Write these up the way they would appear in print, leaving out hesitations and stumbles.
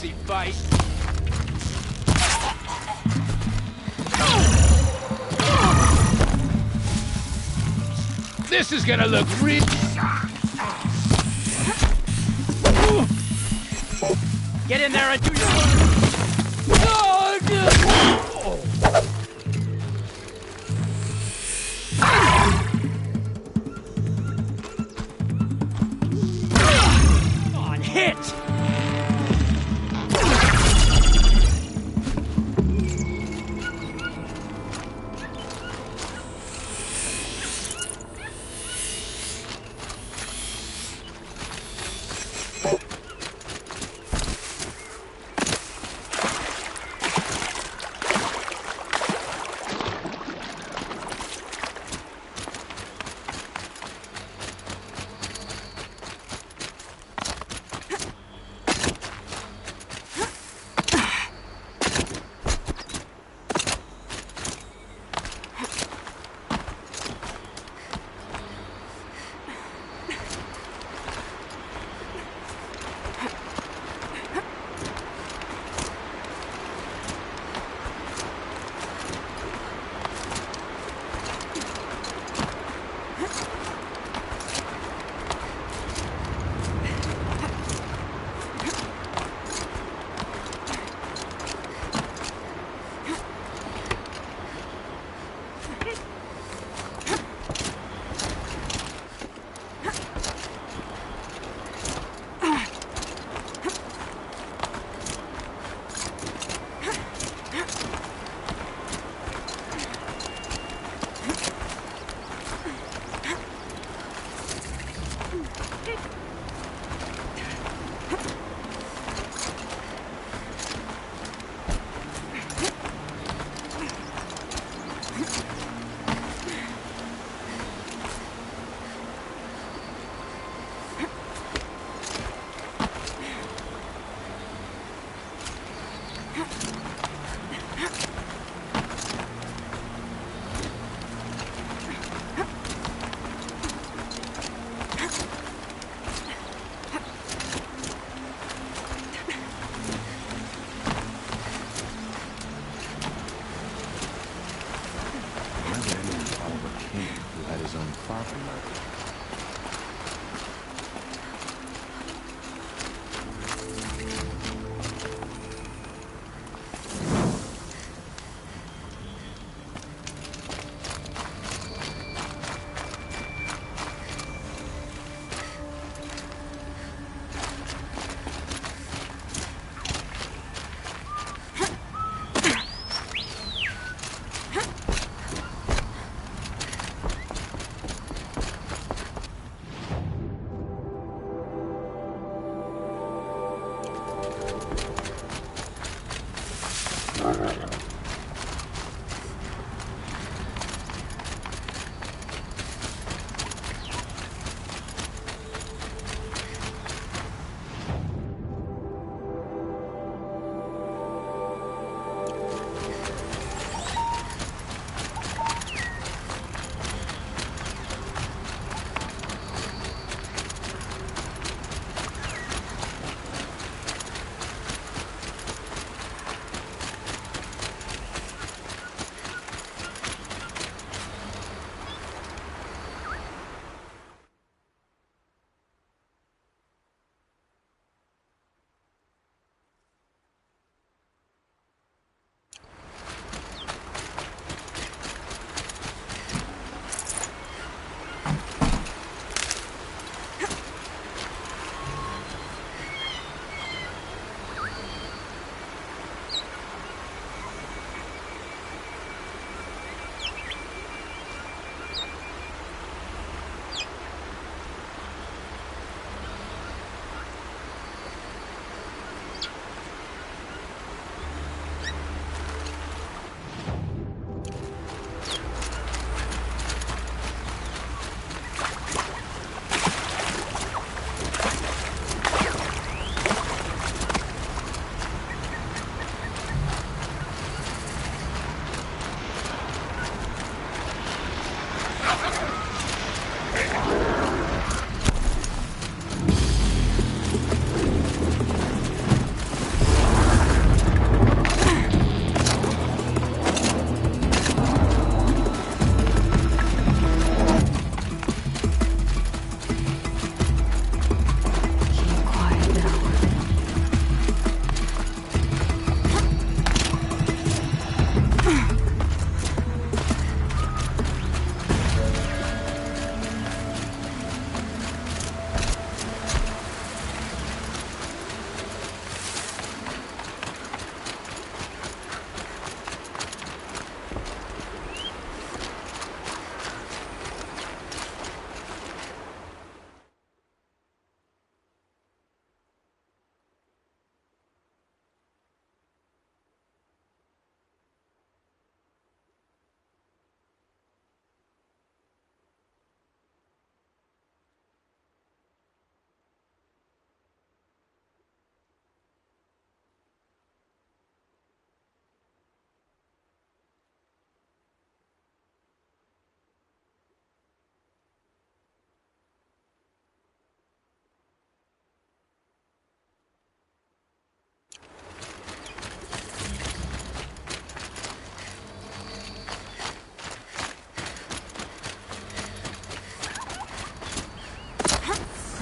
filthy fight. This is gonna look real. Get in there and do your work. On hit.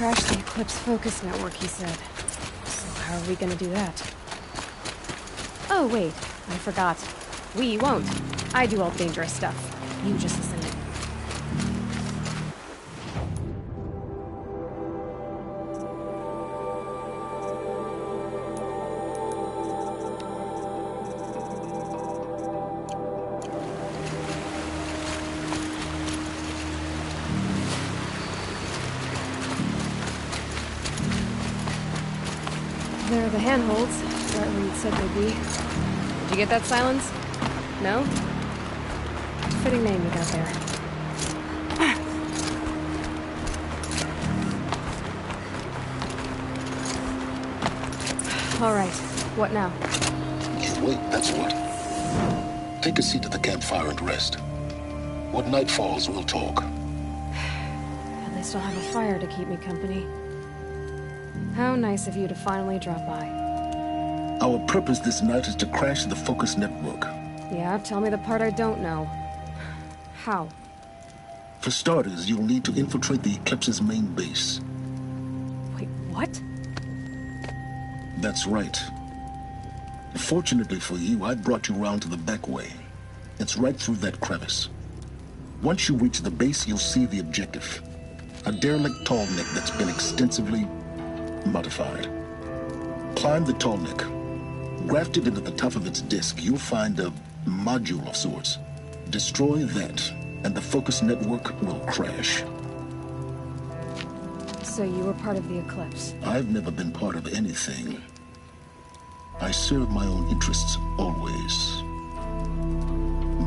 crash the Eclipse Focus Network, he said. So how are we gonna do that? Oh, wait. I forgot. We won't. I do all dangerous stuff. You just listen in. There are the handholds, right where you'd said they'd be. Did you get that, Silence? No? Fitting name you got there. All right, what now? You wait, that's what. Take a seat at the campfire and rest. When night falls, we'll talk. At least I'll have a fire to keep me company. How nice of you to finally drop by. Our purpose this night is to crash the Focus Network. Yeah, tell me the part I don't know. How? For starters, you'll need to infiltrate the Eclipse's main base. Wait, what? That's right. Fortunately for you, I brought you round to the back way. It's right through that crevice. Once you reach the base, you'll see the objective. A derelict tall neck that's been extensively modified. Climb the tall neck. Grafted into the top of its disk, you'll find a module of sorts. Destroy that, and the Focus Network will crash. So you were part of the Eclipse? I've never been part of anything. I serve my own interests, always.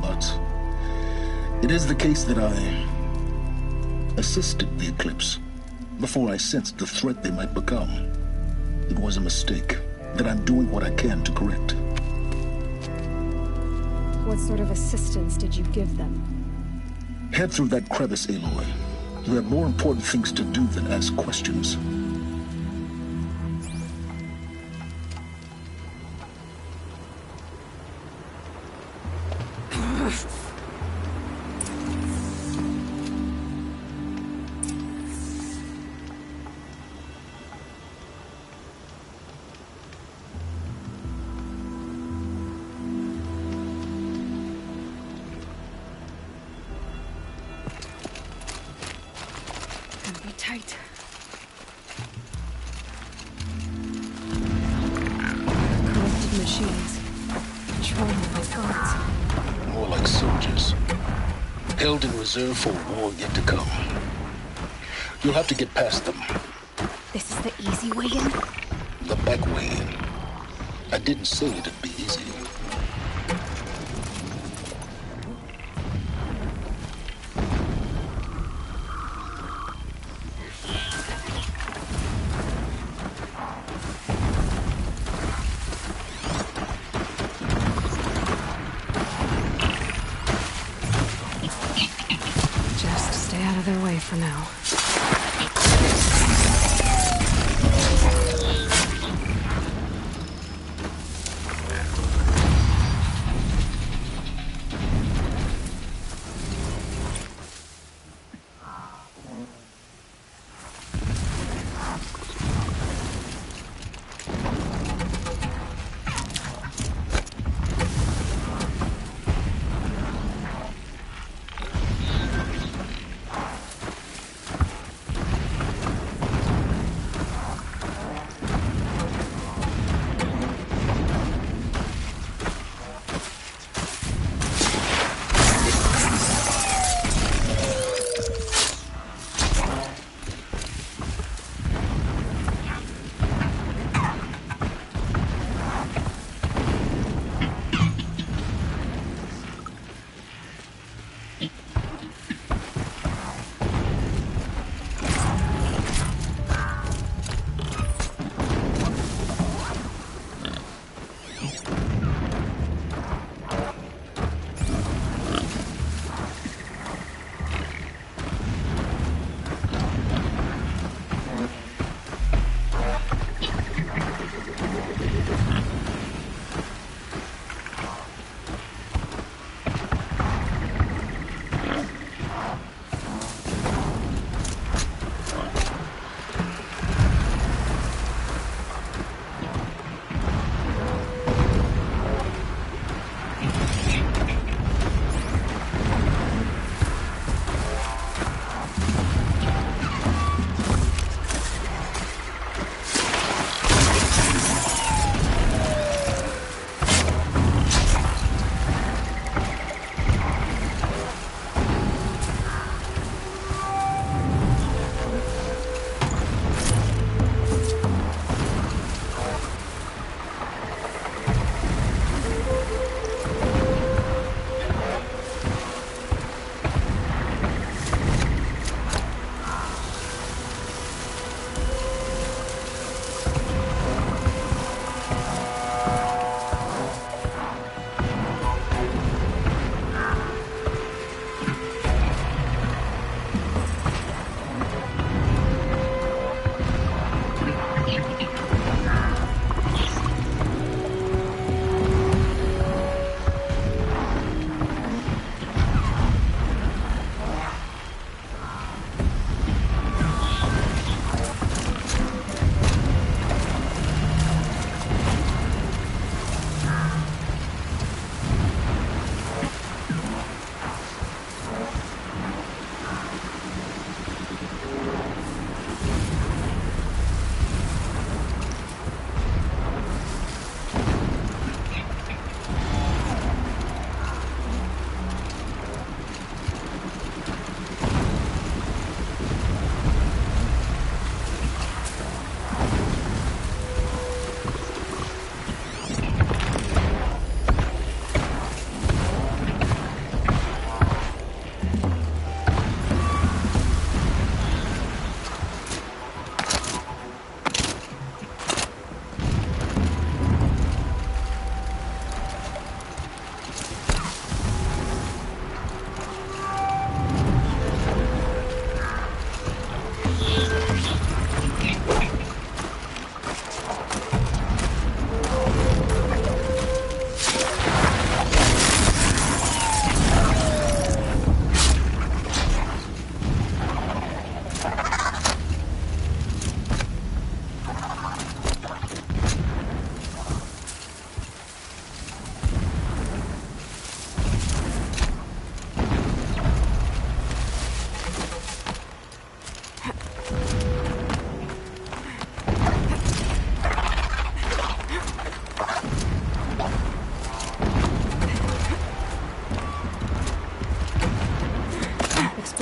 But it is the case that I assisted the Eclipse before I sensed the threat they might become. It was a mistake that I'm doing what I can to correct. What sort of assistance did you give them? Head through that crevice, Aloy. You have more important things to do than ask questions. Tight. Corrupted machines. Controlling my thoughts. More like soldiers. Held in reserve for a war yet to come. You'll have to get past them. This is the easy way in? The back way in. I didn't say it'd be easy. Their way for now.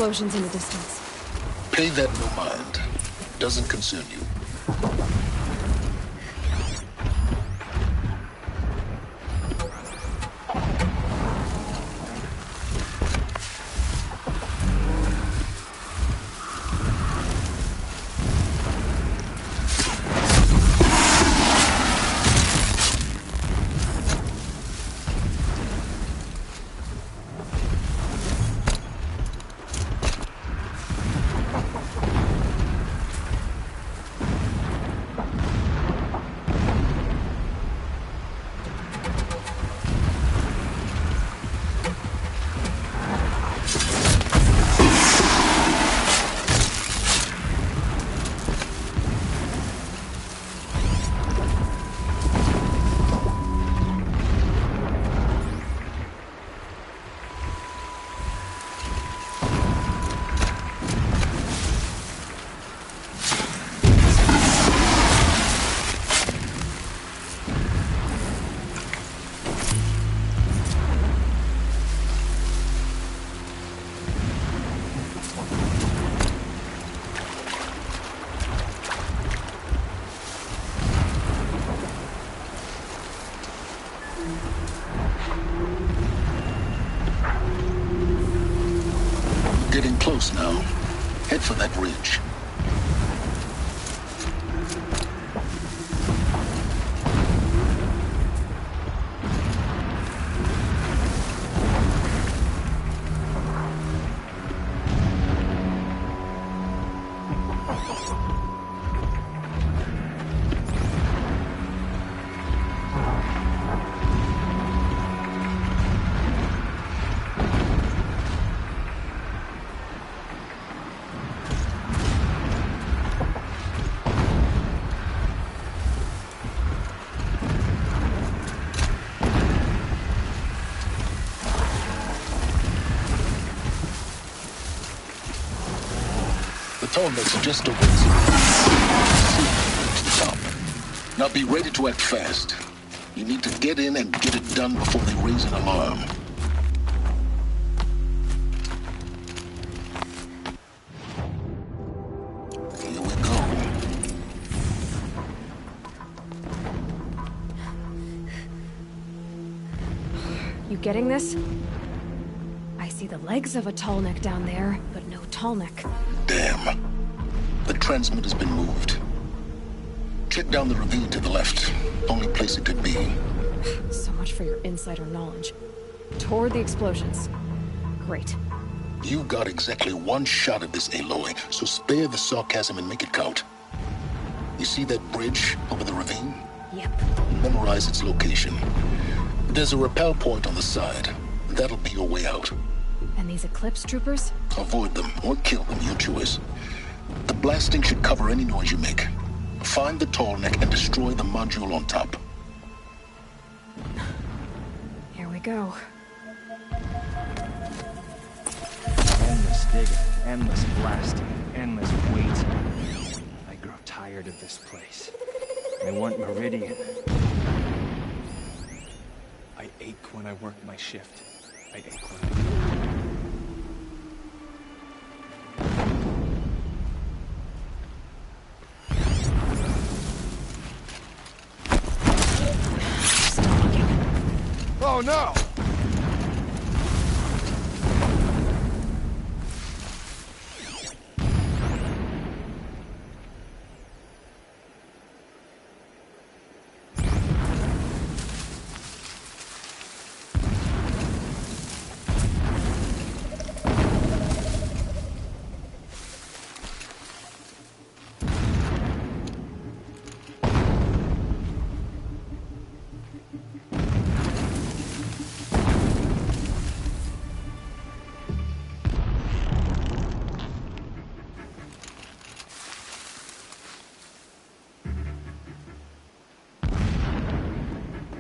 explosions in the distance. Pay that no mind. Doesn't concern you. Getting close now. Head for that ridge. The Tallnecks just over the top. Now be ready to act fast. You need to get in and get it done before they raise an alarm. Here we go. You getting this? I see the legs of a Tallneck down there, but no Tallneck. Damn. The transmitter's been moved. Check down the ravine to the left. Only place it could be. So much for your insider knowledge. Toward the explosions. Great. You got exactly one shot at this, Aloy, so spare the sarcasm and make it count. You see that bridge over the ravine? Yep. Memorize its location. There's a rappel point on the side. That'll be your way out. And these Eclipse troopers? Avoid them or kill them, your choice. The blasting should cover any noise you make. Find the Tallneck and destroy the module on top. Here we go. Endless digging, endless blasting, endless waiting. I grow tired of this place. I want Meridian. I ache when I work my shift. I ache when Oh no!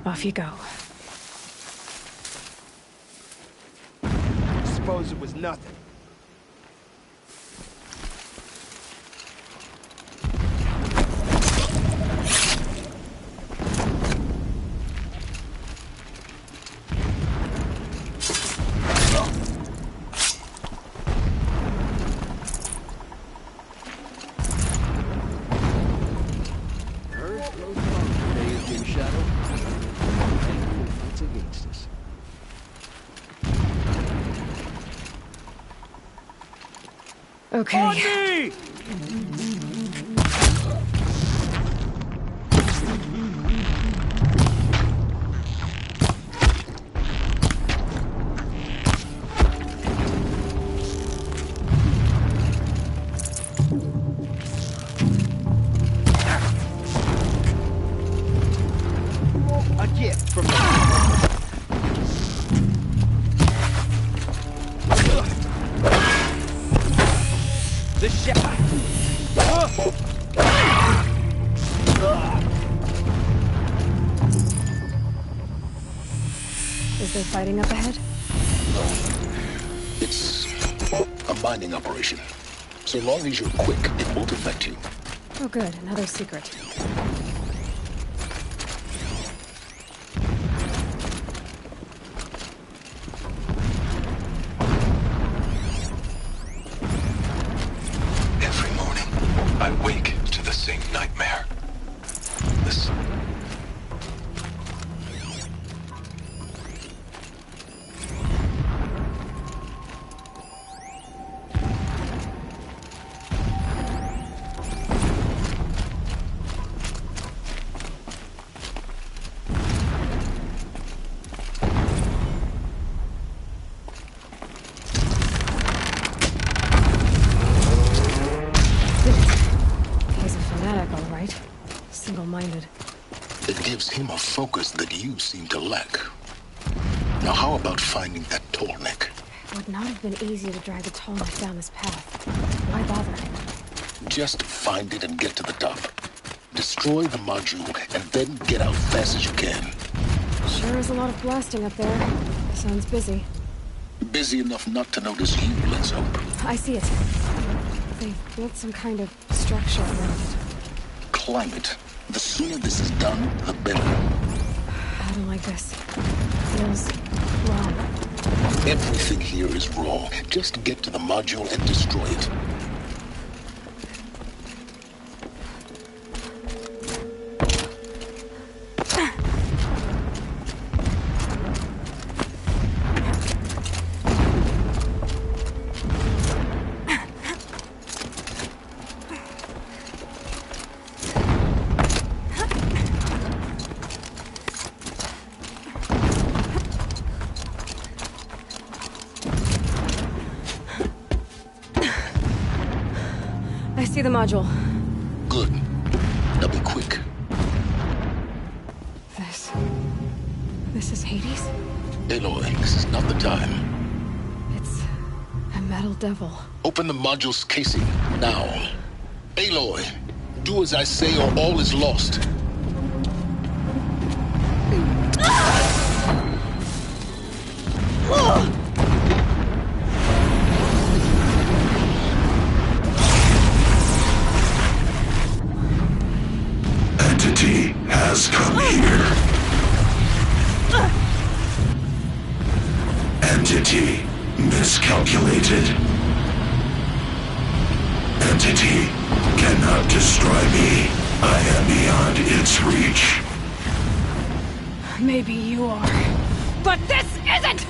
Off you go. Suppose it was nothing. against us. Okay. On me! A gift from the shot. Is there fighting up ahead? It's a mining operation. So long as you're quick, it won't affect you. Oh good, another secret. Every morning, I wake to the same nightmare. Listen. He's a fanatic, all right. Single-minded. It gives him a focus that you seem to lack. Now how about finding that tall neck? It would not have been easy to drag the tallness down this path. Why bother? Just find it and get to the top. Destroy the module and then get out fast as you can. Sure is a lot of blasting up there. Sounds busy. Busy enough not to notice you, let's hope. I see it. They've built some kind of structure around it. Climb it. The sooner this is done, the better. I don't like this. Feels wrong. Everything here is raw. Just get to the module and destroy it. I see the module. Good. Now be quick. This is Hades? Aloy, this is not the time. It's a metal devil. Open the module's casing, now. Aloy, do as I say or all is lost. Entity has come here. Entity miscalculated. Entity cannot destroy me. I am beyond its reach. Maybe you are. But this isn't!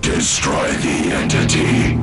Destroy the entity.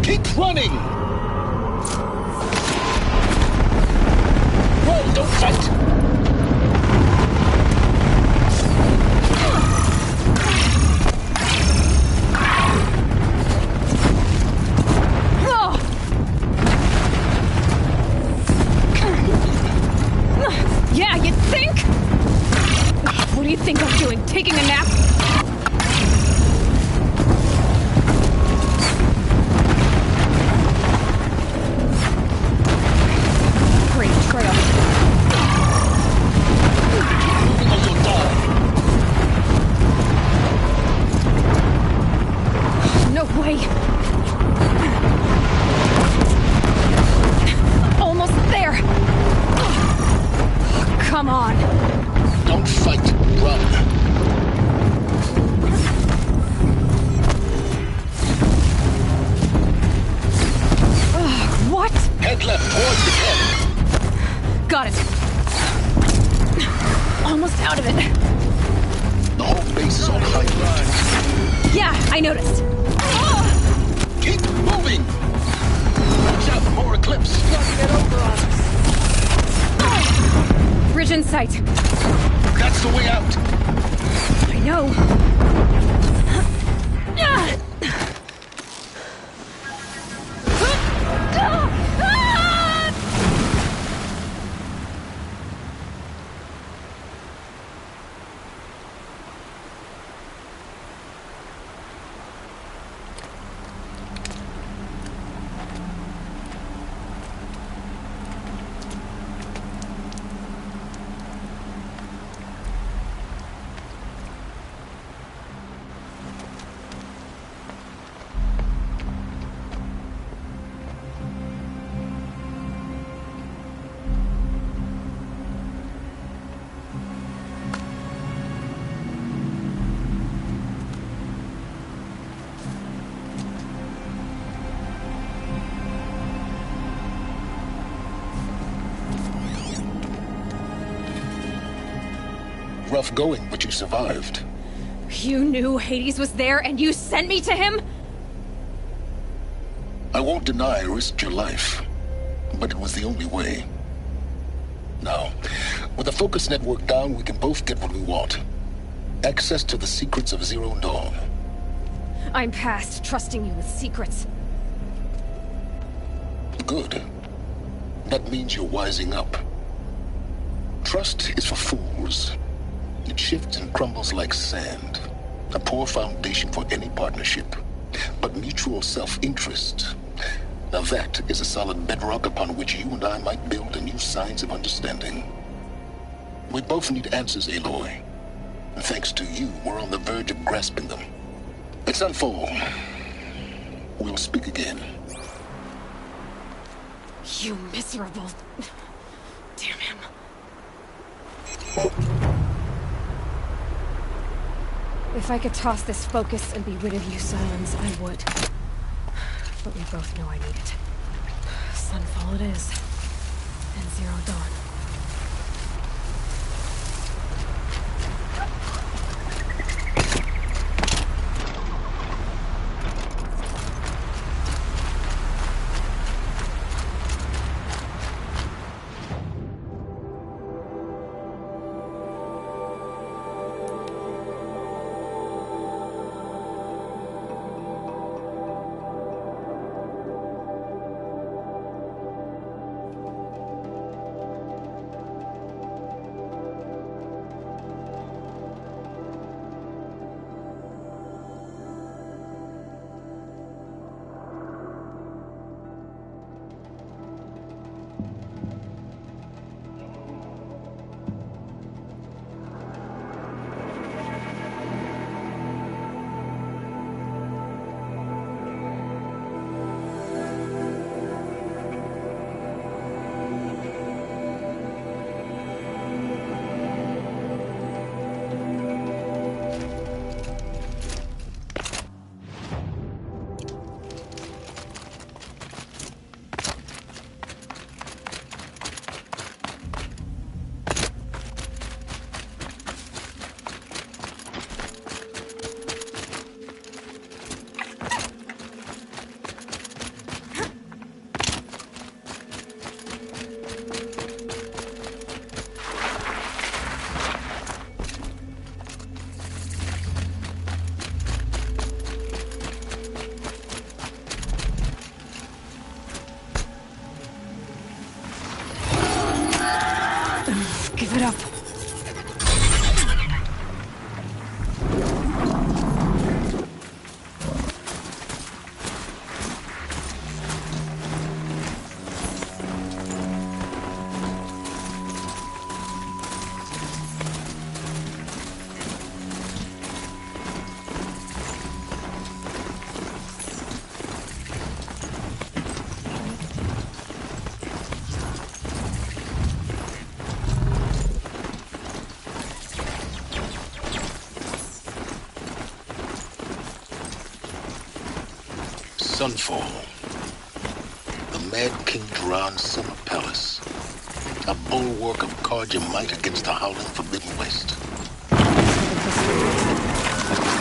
Keep running! Roll, don't fight! Yeah, you'd think? What do you think I'm doing? Taking a nap? sight. That's the way out. I know. Rough going, but you survived. You knew Hades was there and you sent me to him? I won't deny I risked your life, but it was the only way. Now, with the focus network down, we can both get what we want. Access to the secrets of Zero Dawn. I'm past trusting you with secrets. Good. That means you're wising up. Trust is for fools. It shifts and crumbles like sand. A poor foundation for any partnership. But mutual self-interest. Now that is a solid bedrock upon which you and I might build a new science of understanding. We both need answers, Aloy. And thanks to you, we're on the verge of grasping them. At Sunfall, we'll speak again. You miserable... Damn him. If I could toss this focus and be rid of you, Silence, I would. But we both know I need it. Sunfall it is. And Zero Dawn. Give it up. Sunfall. The Mad King Jiran's summer palace. A bulwark of Carja might against the howling Forbidden West.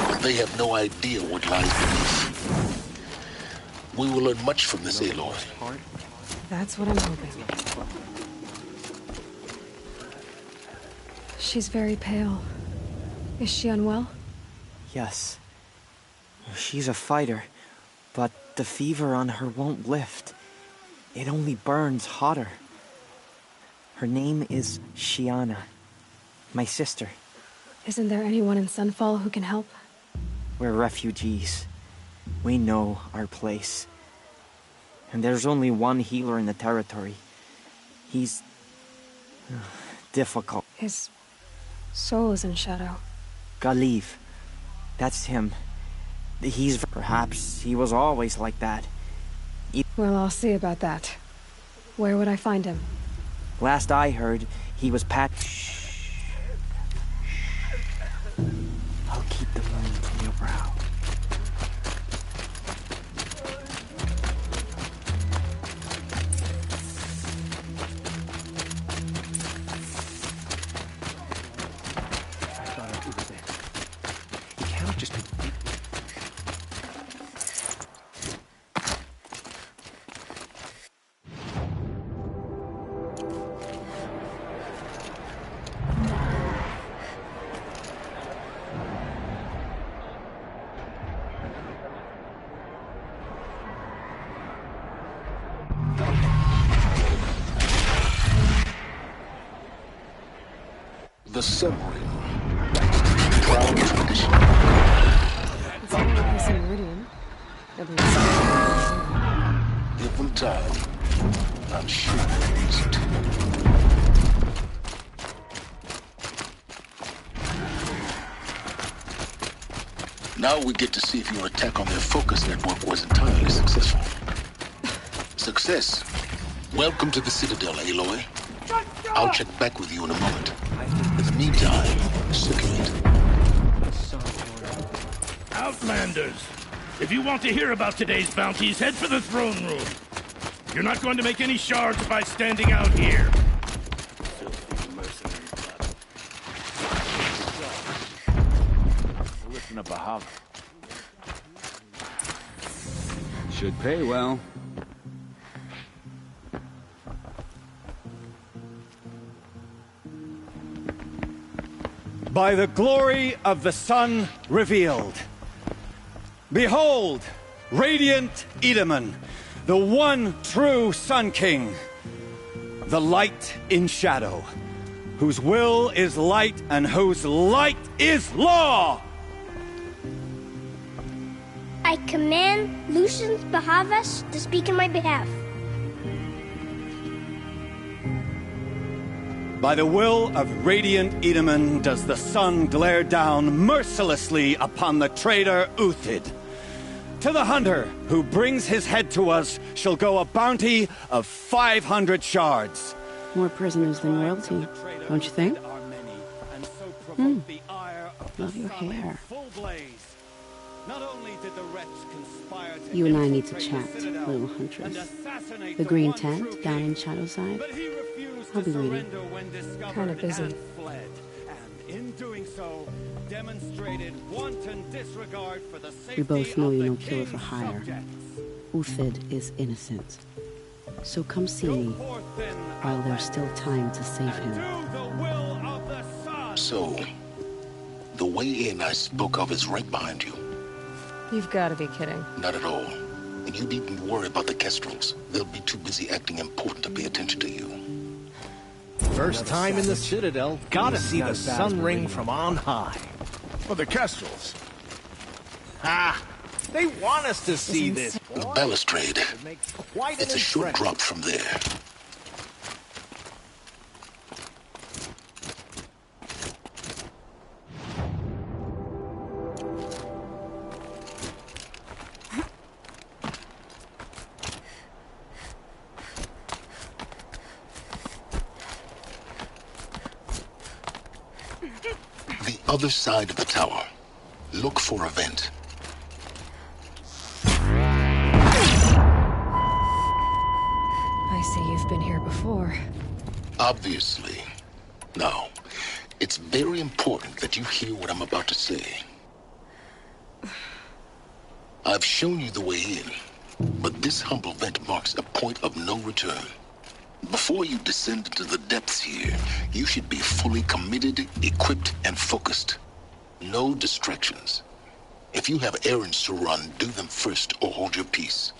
But they have no idea what lies beneath. We will learn much from this, Aloy. That's what I'm hoping. She's very pale. Is she unwell? Yes. She's a fighter, but the fever on her won't lift. It only burns hotter. Her name is Shiana. My sister. Isn't there anyone in Sunfall who can help? We're refugees. We know our place. And there's only one healer in the territory. He's... difficult. His soul is in shadow. Galiv. That's him. Perhaps he was always like that. Well, I'll see about that. Where would I find him? Last I heard, he was Shh. I'll keep the moon from your brow. I thought it was it. He cannot just be... The submarine. Proud tradition. It's not like this in Meridian. At least. Given time, I'm sure it isn't. Now we get to see if your attack on their focus network was entirely successful. Success. Welcome to the Citadel, Aloy. I'll check back with you in a moment. In the meantime, circulate. Outlanders! If you want to hear about today's bounties, head for the throne room. You're not going to make any shards by standing out here. Filthy mercenary blood. Listen to Bahava. Should pay well. By the glory of the sun revealed. Behold, radiant Edaman, the one true Sun King, the light in shadow, whose will is light and whose light is law! I command Lucius Bahavas to speak in my behalf. By the will of radiant Edaman does the sun glare down mercilessly upon the traitor Uthid. To the hunter who brings his head to us shall go a bounty of 500 shards. More prisoners than royalty, don't you think? Love your hair. You and I need to chat, little huntress. The green tent down in Shadowside. I'll be waiting. Kind of busy. We both know you're no killer for hire. Uthid is innocent. So come see me while there's still time to save him. So, the way in I spoke of is right behind you. You've got to be kidding. Not at all. And you needn't worry about the Kestrels. They'll be too busy acting important to pay attention to you. First time in the Citadel, gotta see the sun ring from on high. For the Kestrels. Ah, they want us to see this. The balustrade. It's a short drop from there. The other side of the tower. Look for a vent. I see you've been here before. Obviously. Now, it's very important that you hear what I'm about to say. I've shown you the way in, but this humble vent marks a point of no return. Before you descend into the depths here, you should be fully committed, equipped, and focused. No distractions. If you have errands to run, do them first or hold your peace.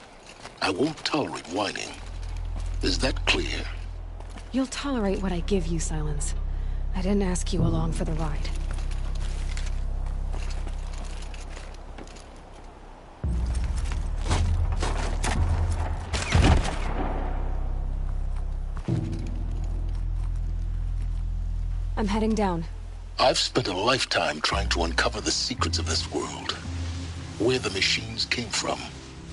I won't tolerate whining. Is that clear? You'll tolerate what I give you, Silence. I didn't ask you along for the ride. I'm heading down. I've spent a lifetime trying to uncover the secrets of this world. Where the machines came from.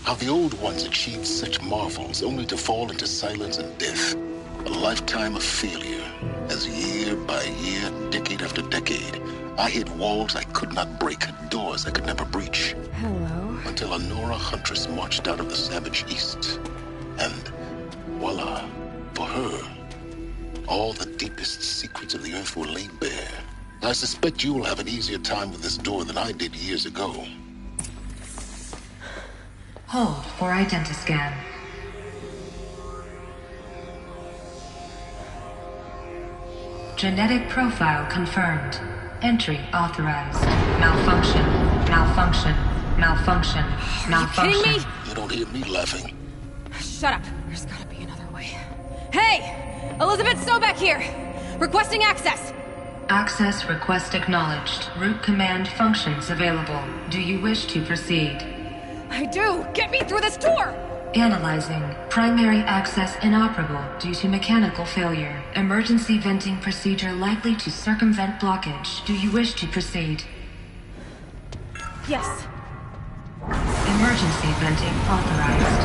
How the old ones achieved such marvels only to fall into silence and death. A lifetime of failure, as year by year, decade after decade, I hit walls I could not break, doors I could never breach. Hello. Until a Nora huntress marched out of the savage east. And voila, for her, all the deepest secrets of the earth were laid bare. I suspect you will have an easier time with this door than I did years ago. Hold for identiscan. Genetic profile confirmed. Entry authorized. Malfunction. Malfunction. Malfunction. Malfunction. Are you kidding me? You don't hear me laughing. Shut up. There's gotta be another way. Hey! Elizabeth Sobek here! Requesting access! Access request acknowledged. Root command functions available. Do you wish to proceed? I do! Get me through this door! Analyzing. Primary access inoperable due to mechanical failure. Emergency venting procedure likely to circumvent blockage. Do you wish to proceed? Yes. Emergency venting authorized.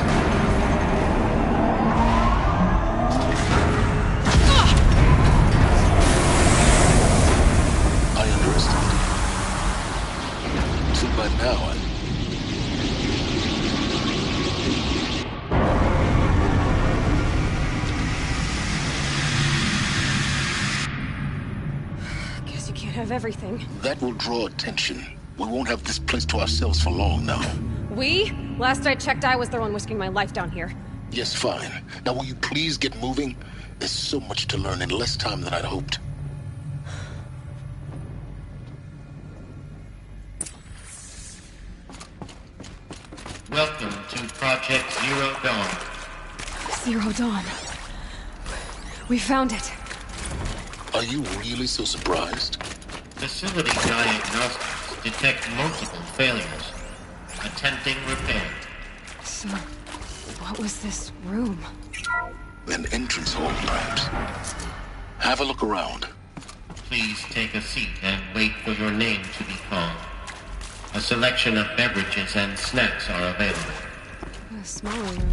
I underestimated. So by now, Guess you can't have everything. that will draw attention. We won't have this place to ourselves for long now. We? Last I checked, I was the one risking my life down here. Yes, fine. Now will you please get moving? There's so much to learn in less time than I'd hoped. Welcome to Project Zero Dawn. Zero Dawn. We found it. Are you really so surprised? Facility diagnostics detect multiple failures. Attempting repair. So, what was this room? An entrance hall, perhaps. Have a look around. Please take a seat and wait for your name to be called. A selection of beverages and snacks are available. A smaller room.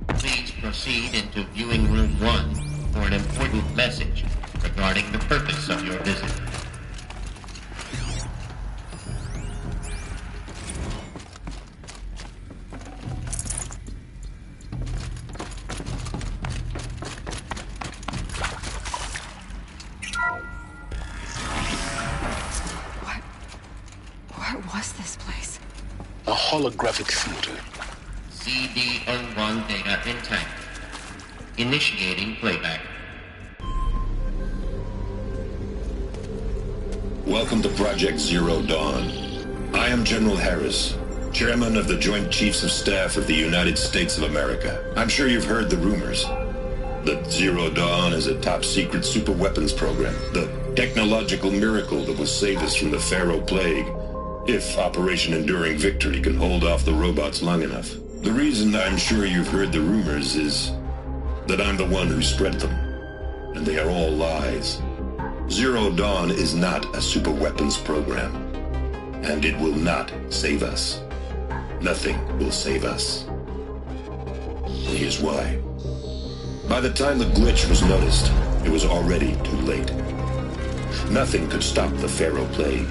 Please proceed into viewing room 1 for an important message regarding the purpose of your visit. What was this place? A holographic theater. CD01 data intact. Initiating playback. Welcome to Project Zero Dawn. I am General Harris, Chairman of the Joint Chiefs of Staff of the United States of America. I'm sure you've heard the rumors that Zero Dawn is a top-secret superweapons program, the technological miracle that will save us from the Pharaoh Plague, if Operation Enduring Victory can hold off the robots long enough. The reason I'm sure you've heard the rumors is that I'm the one who spread them, and they are all lies. Zero Dawn is not a superweapons program, and it will not save us. Nothing will save us. Here's why. By the time the glitch was noticed, it was already too late. Nothing could stop the Pharaoh Plague.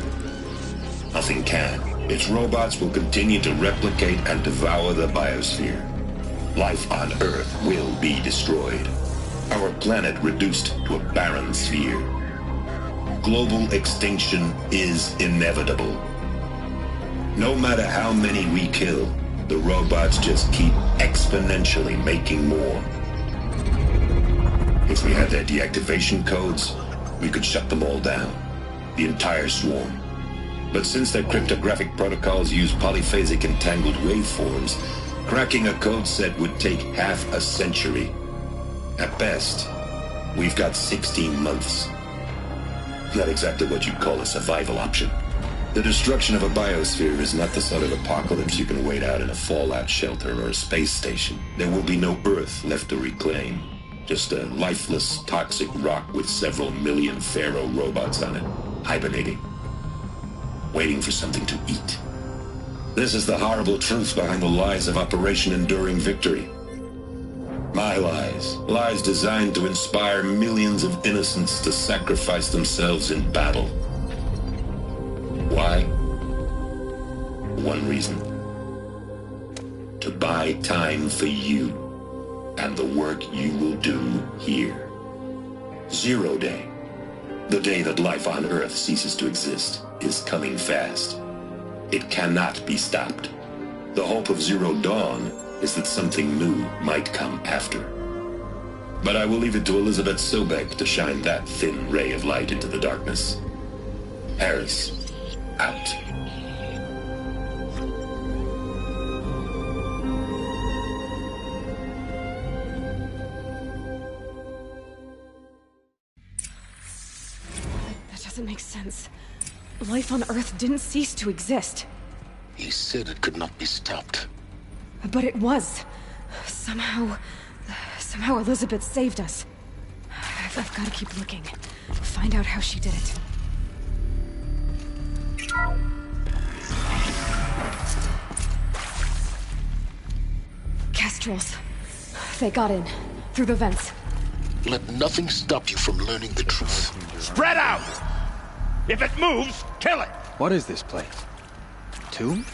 Nothing can. Its robots will continue to replicate and devour the biosphere. Life on Earth will be destroyed. Our planet reduced to a barren sphere. Global extinction is inevitable. No matter how many we kill, The robots just keep exponentially making more. If we had their deactivation codes, we could shut them all down. The entire swarm. But since their cryptographic protocols use polyphasic entangled waveforms, cracking a code set would take half a century. At best, we've got 16 months. Not exactly what you'd call a survival option. The destruction of a biosphere is not the sort of apocalypse you can wait out in a fallout shelter or a space station. There will be no Earth left to reclaim. Just a lifeless, toxic rock with several million Pharaoh robots on it, hibernating, waiting for something to eat. This is the horrible truth behind the lies of Operation Enduring Victory. My lies. Lies designed to inspire millions of innocents to sacrifice themselves in battle. Why? One reason. To buy time for you and the work you will do here. Zero Day, the day that life on Earth ceases to exist, is coming fast. It cannot be stopped. The hope of Zero Dawn is that something new might come after. But I will leave it to Elizabeth Sobek to shine that thin ray of light into the darkness. Harris, out. That doesn't make sense. Life on Earth didn't cease to exist. He said it could not be stopped. But it was. Somehow Elizabeth saved us. I've got to keep looking. Find out how she did it. Kestrels. They got in. Through the vents. Let nothing stop you from learning the truth. Spread out! If it moves, kill it! What is this place? Tomb?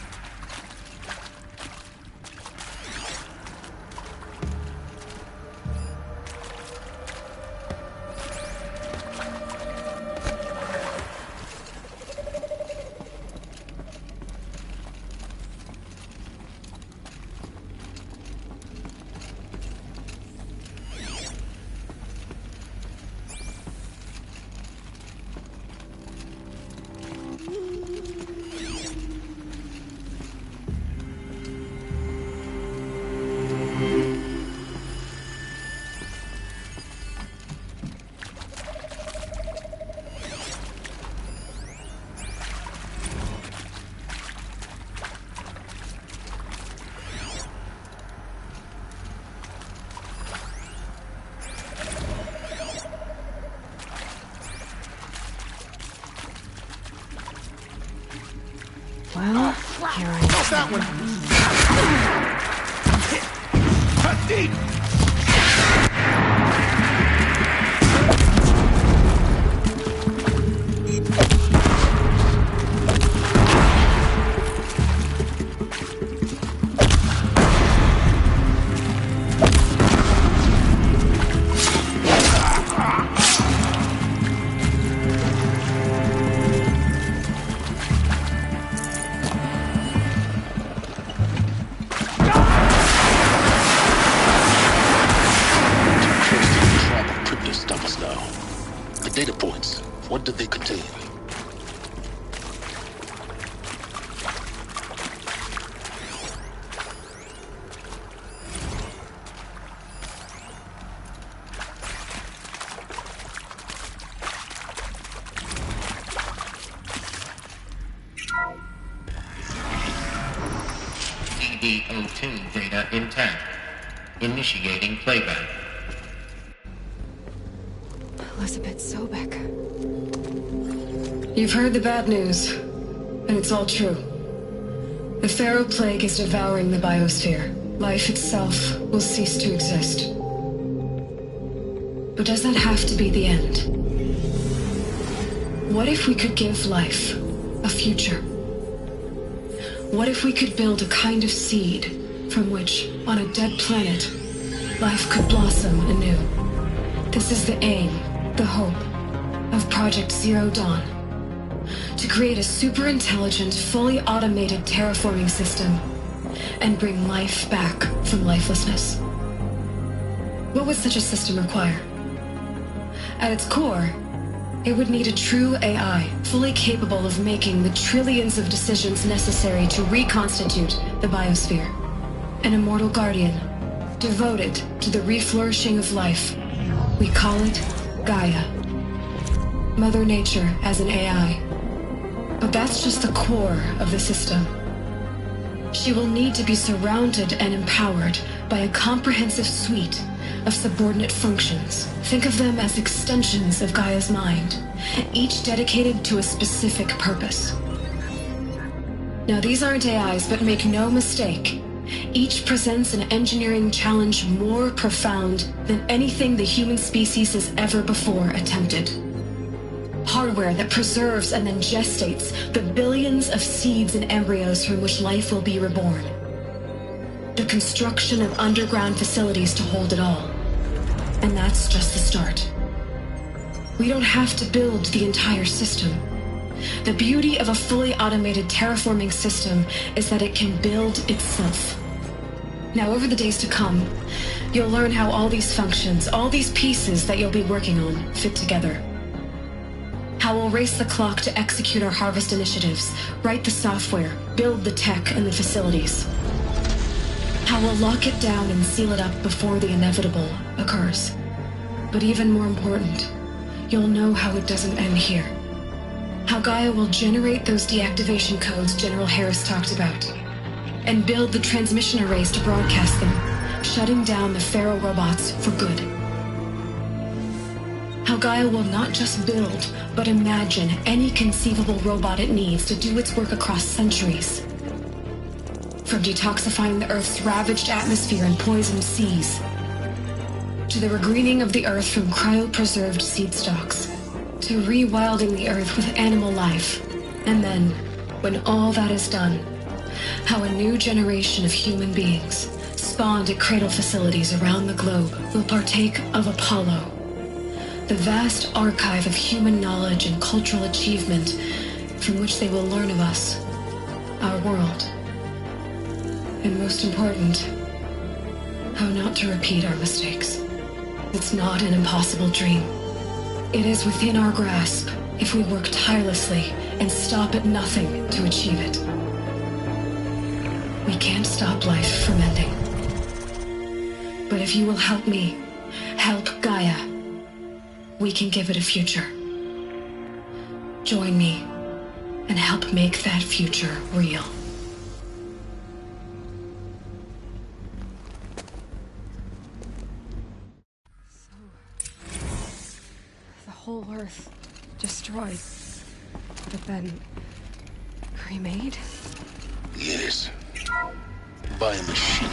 Well, here I am. That one! Cut deep! Data points. What did they contain? DD-02 data intact. Initiating playback. Elizabeth Sobek. You've heard the bad news, and it's all true. The Pharaoh Plague is devouring the biosphere. Life itself will cease to exist. But does that have to be the end? What if we could give life a future? What if we could build a kind of seed from which, on a dead planet, life could blossom anew? This is the aim, the hope, of Project Zero Dawn. To create a super-intelligent, fully automated terraforming system and bring life back from lifelessness. What would such a system require? At its core, it would need a true AI, fully capable of making the trillions of decisions necessary to reconstitute the biosphere. An immortal guardian, devoted to the reflourishing of life. We call it Gaia. Mother Nature as an AI. But that's just the core of the system. She will need to be surrounded and empowered by a comprehensive suite of subordinate functions. Think of them as extensions of Gaia's mind, each dedicated to a specific purpose. Now, these aren't AIs, but make no mistake, each presents an engineering challenge more profound than anything the human species has ever before attempted. Hardware that preserves and then gestates the billions of seeds and embryos from which life will be reborn. The construction of underground facilities to hold it all. And that's just the start. We don't have to build the entire system. The beauty of a fully automated terraforming system is that it can build itself. Now, over the days to come, you'll learn how all these functions, all these pieces that you'll be working on, fit together. How we'll race the clock to execute our harvest initiatives, write the software, build the tech and the facilities. How we'll lock it down and seal it up before the inevitable occurs. But even more important, you'll know how it doesn't end here. How Gaia will generate those deactivation codes General Harris talked about, and build the transmission arrays to broadcast them, shutting down the Pharaoh robots for good. How Gaia will not just build, but imagine any conceivable robot it needs to do its work across centuries. From detoxifying the Earth's ravaged atmosphere and poisoned seas, to the regreening of the Earth from cryopreserved seed stalks, to rewilding the Earth with animal life. And then, when all that is done, how a new generation of human beings, spawned at cradle facilities around the globe, will partake of Apollo, the vast archive of human knowledge and cultural achievement from which they will learn of us, our world. And most important, how not to repeat our mistakes. It's not an impossible dream. It is within our grasp if we work tirelessly and stop at nothing to achieve it. We can't stop life from ending. But if you will help me, help Gaia, we can give it a future. Join me and help make that future real. The whole Earth destroyed, but then remade? Yes. By a machine.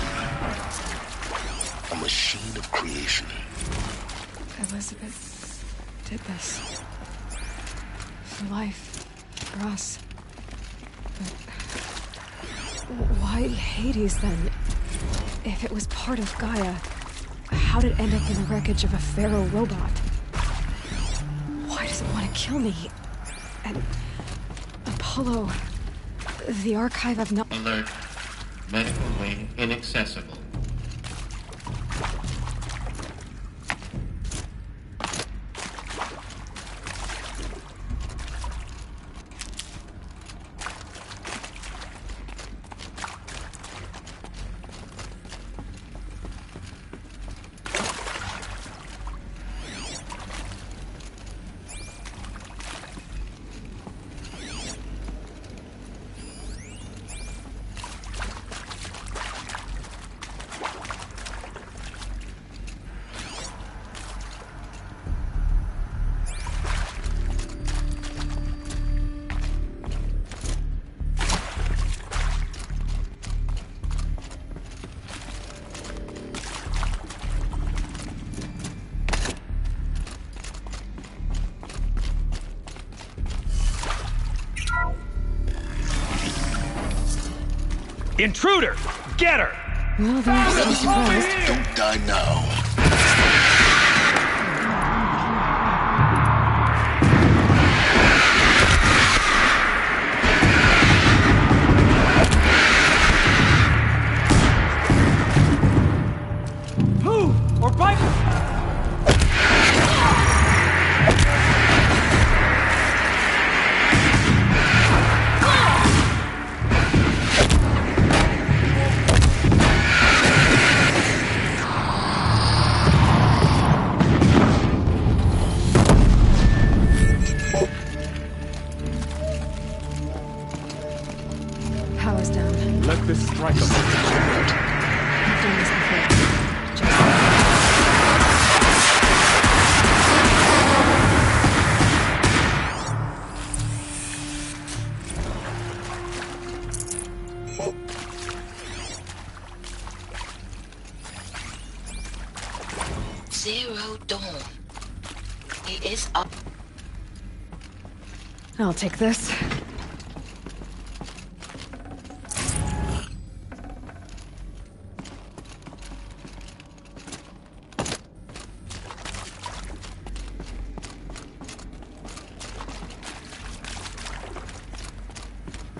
A machine of creation. Elizabeth did this. For life. For us. But why Hades then? If it was part of Gaia, how'd it end up in the wreckage of a Pharaoh robot? Why does it want to kill me? And Apollo, the archive of no— Alert. Medical wing inaccessible. Intruder! Get her! Well, there's no surprise. Don't die now. Good. I've done this before. Just... Zero Dawn. He is up. I'll take this.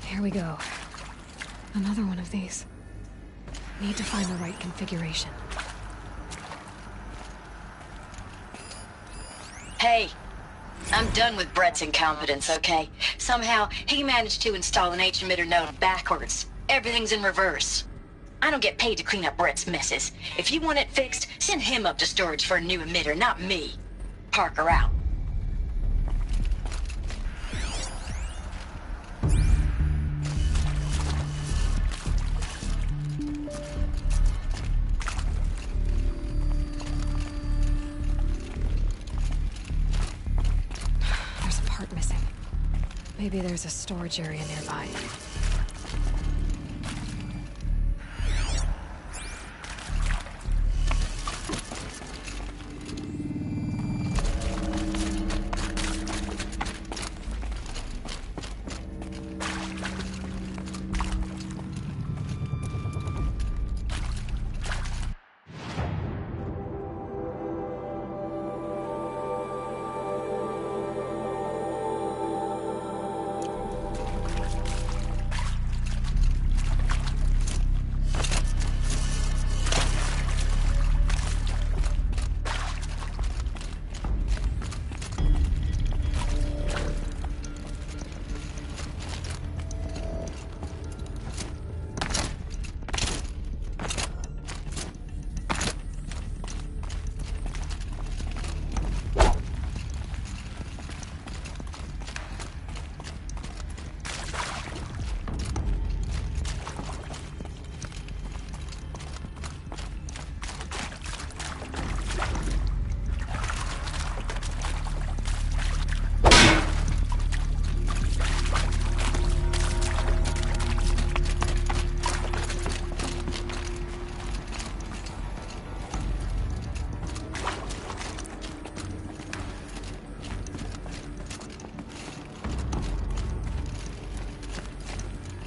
Here we go. Another one of these. Need to find the right configuration. Hey, I'm done with Brett's incompetence, okay? Somehow, he managed to install an H-emitter node backwards. Everything's in reverse. I don't get paid to clean up Brett's messes. If you want it fixed, send him up to storage for a new emitter, not me. Parker out. Maybe there's a storage area nearby.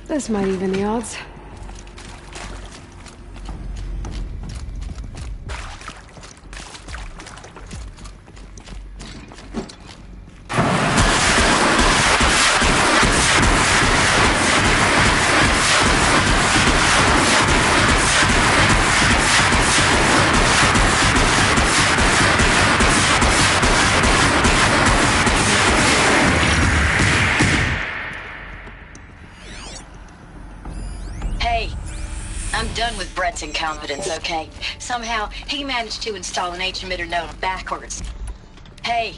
This might even the odds. Incompetence, okay? Somehow, he managed to install an H-emitter node backwards. Hey,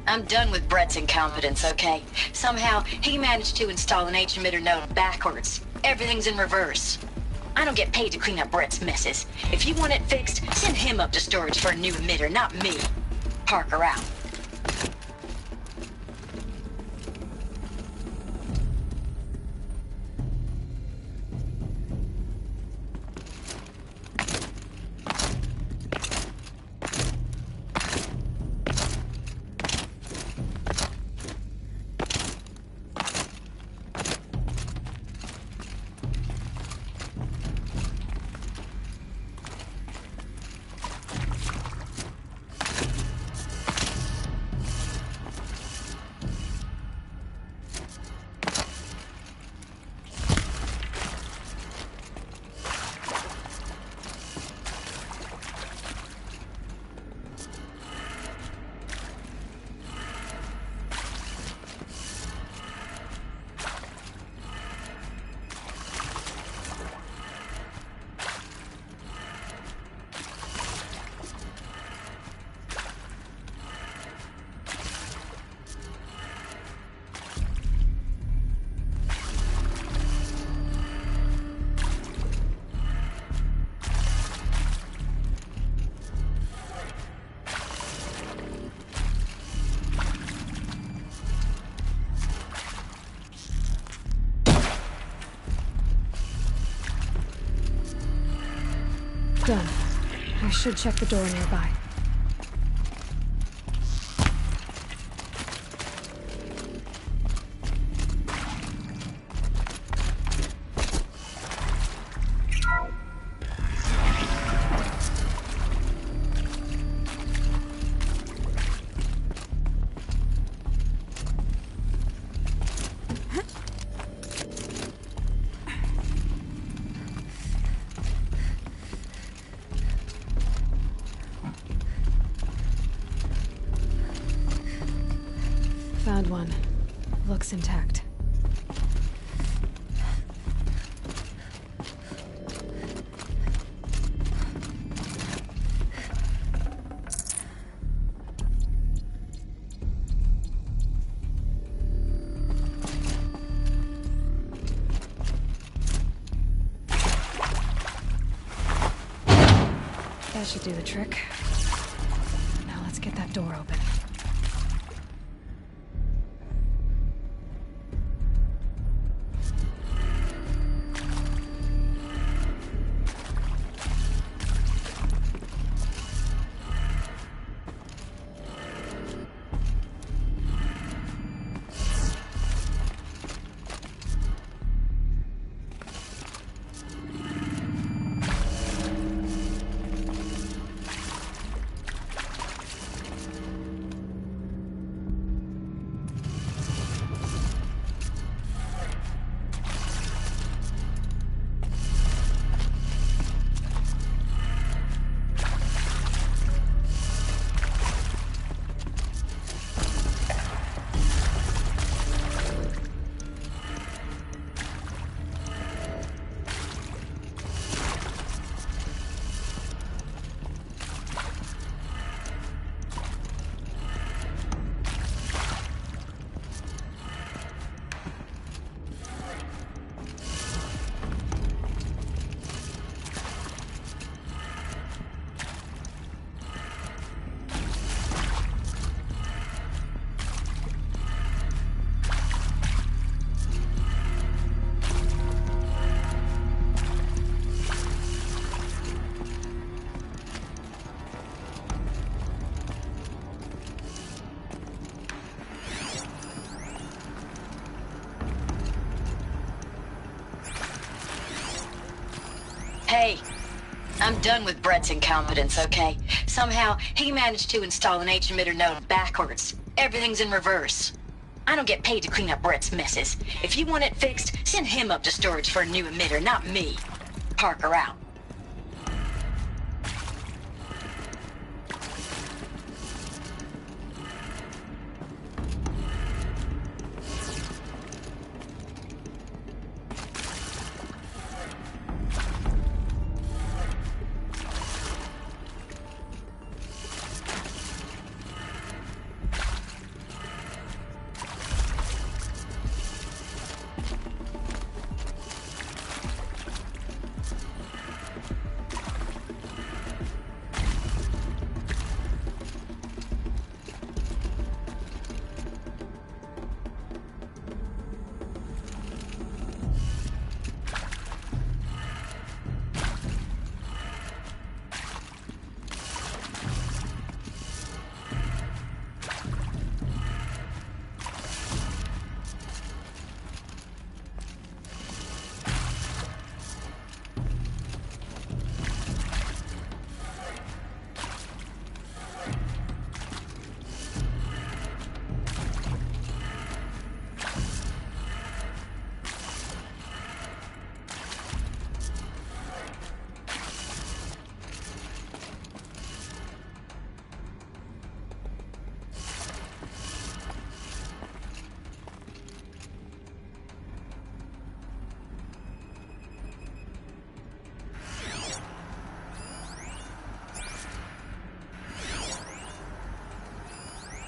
I'm done with Brett's incompetence, okay? Somehow, he managed to install an H-emitter node backwards. Everything's in reverse. I don't get paid to clean up Brett's messes. If you want it fixed, send him up to storage for a new emitter, not me. Parker out. Done. I should check the door nearby. Found one. Looks intact. That should do the trick. Now let's get that door open. Hey, I'm done with Brett's incompetence, okay? Somehow, he managed to install an H-emitter node backwards. Everything's in reverse. I don't get paid to clean up Brett's messes. If you want it fixed, send him up to storage for a new emitter, not me. Parker out.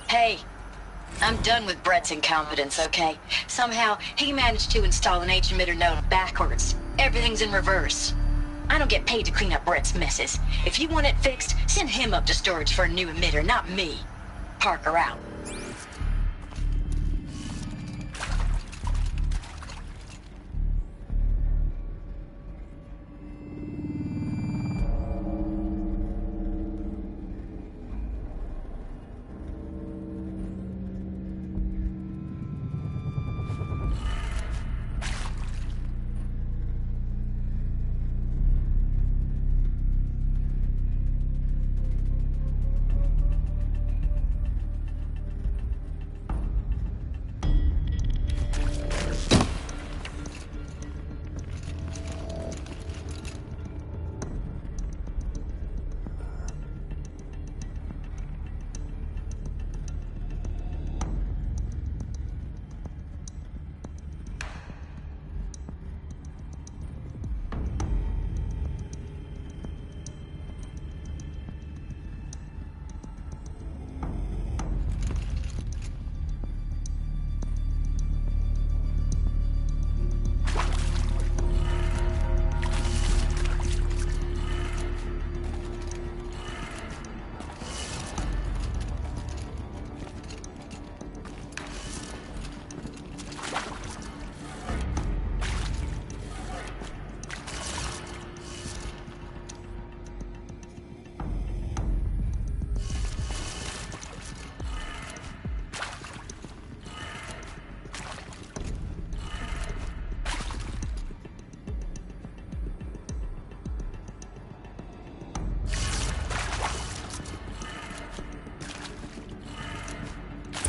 Hey, I'm done with Brett's incompetence, okay? Somehow, he managed to install an H-emitter node backwards. Everything's in reverse. I don't get paid to clean up Brett's messes. If you want it fixed, send him up to storage for a new emitter, not me. Parker out.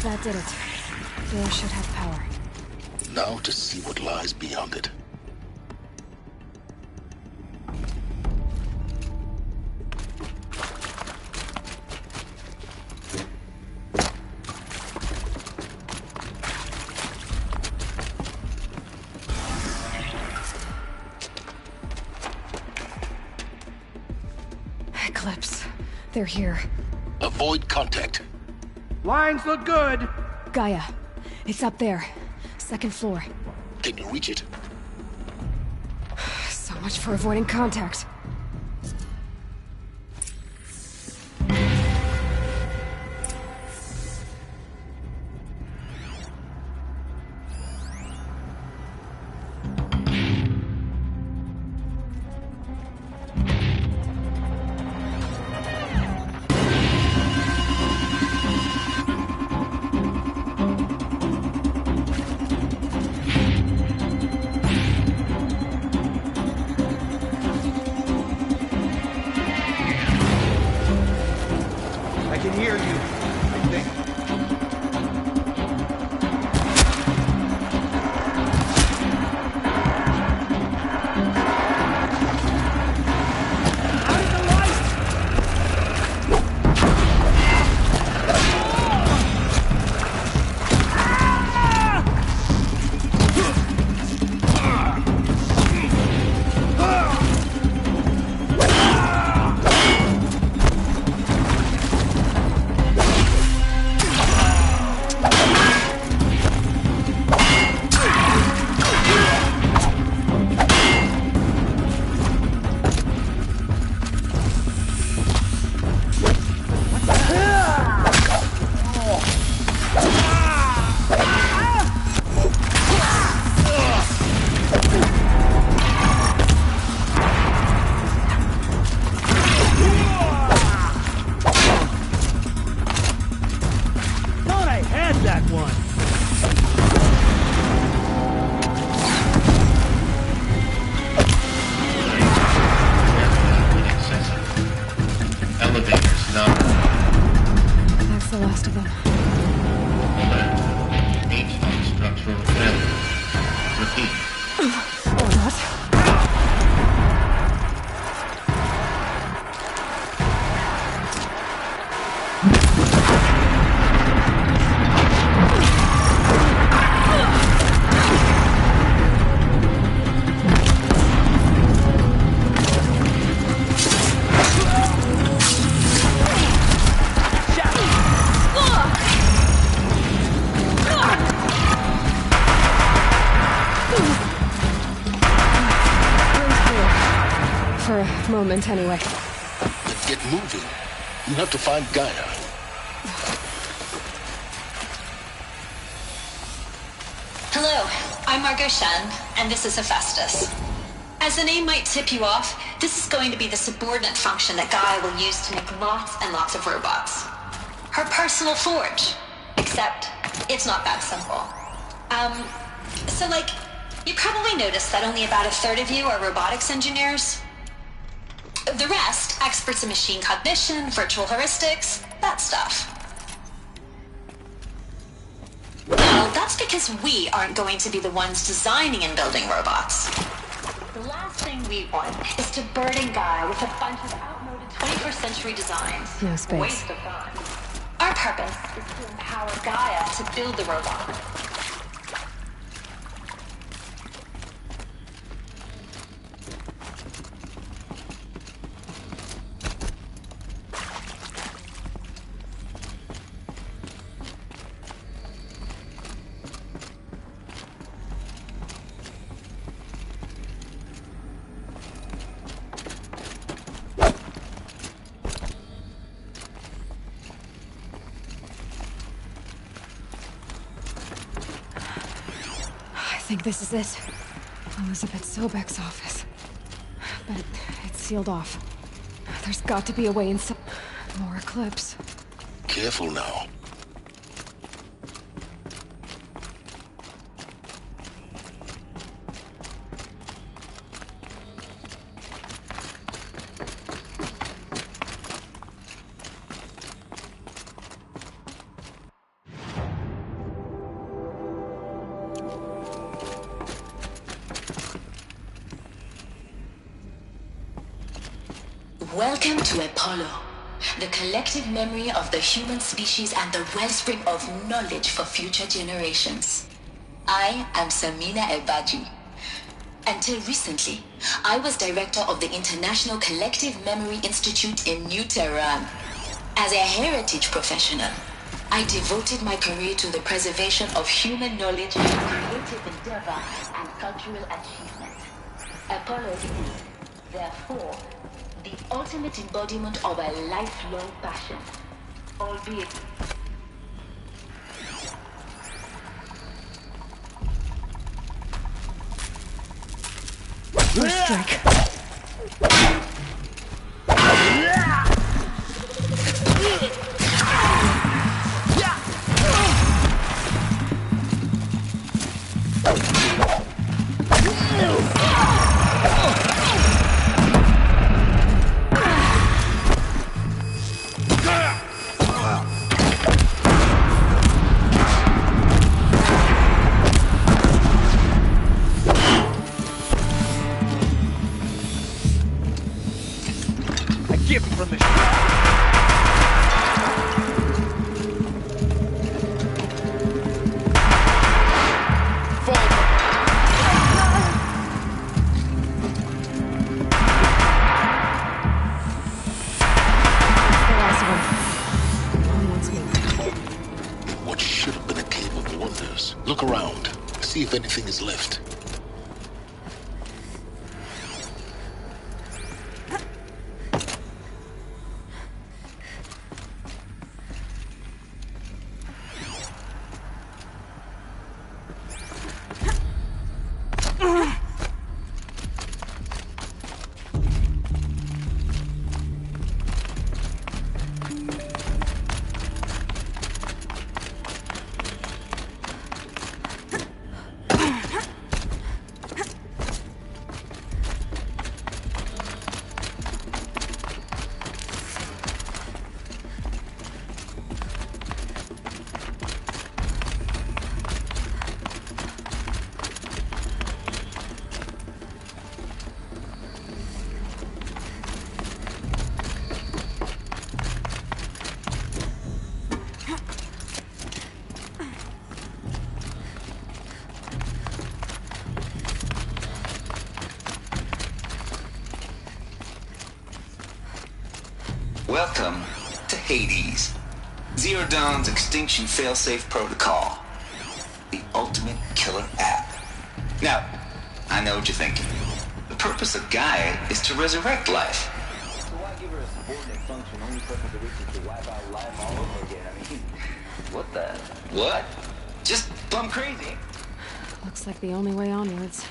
That did it. Door should have power. Now to see what lies beyond it. Eclipse. They're here. Avoid contact. Lines look good. Gaia. It's up there. Second floor. Can you reach it? So much for avoiding contact. I can hear you, I think. That's the last of them. HVAC structural failure. Repeat. Or not. For a moment, anyway. Then get moving. You have to find Gaia. Hello, I'm Margot Shen, and this is Hephaestus. As the name might tip you off, this is going to be the subordinate function that Gaia will use to make lots and lots of robots. Her personal forge. Except, it's not that simple. So like, you probably noticed that only about a third of you are robotics engineers. The rest, experts in machine cognition, virtual heuristics, that stuff. Well, that's because we aren't going to be the ones designing and building robots. The last thing we want is to burden Gaia with a bunch of outmoded 21st century designs. No space. Waste of time. Our purpose is to empower Gaia to build the robot. I think this is it. Elizabeth Sobek's office. But it's sealed off. There's got to be a way inside. More Eclipse. Careful now. Welcome to Apollo, the collective memory of the human species and the wellspring of knowledge for future generations. I am Samina Ebaji. Until recently, I was director of the International Collective Memory Institute in New Tehran. As a heritage professional, I devoted my career to the preservation of human knowledge, creative endeavor, and cultural achievement. Apollo is, therefore, the ultimate embodiment of a lifelong passion, albeit... First strike. Look around. See if anything is left. Welcome to Hades, Zero Dawn's extinction failsafe protocol, the ultimate killer app. Now, I know what you're thinking. The purpose of Gaia is to resurrect life. So why give her a subordinate function only purpose of which is to wipe out life all over again? I mean, what the? What? Just plumb crazy. Looks like the only way onwards.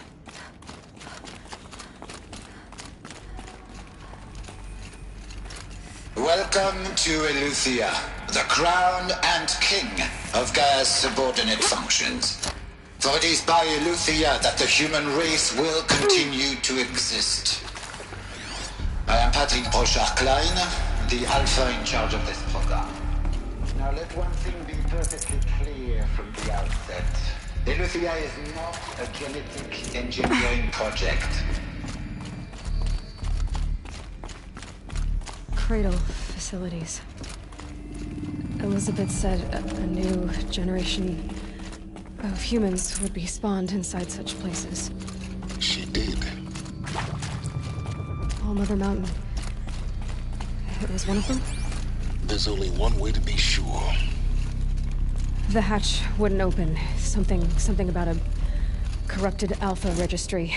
Welcome to Eleuthia, the crown and king of Gaia's subordinate functions. For it is by Eleuthia that the human race will continue to exist. I am Patrick Brochard-Klein, the Alpha in charge of this program. Now let one thing be perfectly clear from the outset. Eleuthia is not a genetic engineering project. Cradle facilities. Elizabeth said a new generation of humans would be spawned inside such places. She did. All Mother Mountain. It was one of them? There's only one way to be sure. The hatch wouldn't open. Something about a corrupted Alpha registry.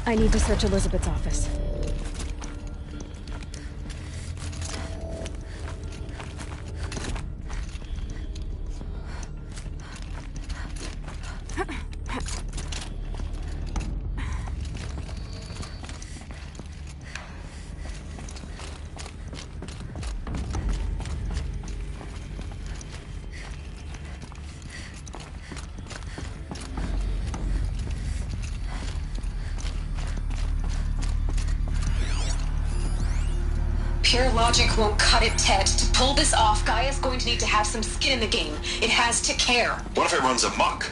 I need to search Elizabeth's office. Pure logic won't cut it, Ted. To pull this off, Gaia's going to need to have some skin in the game. It has to care. What if it runs amok?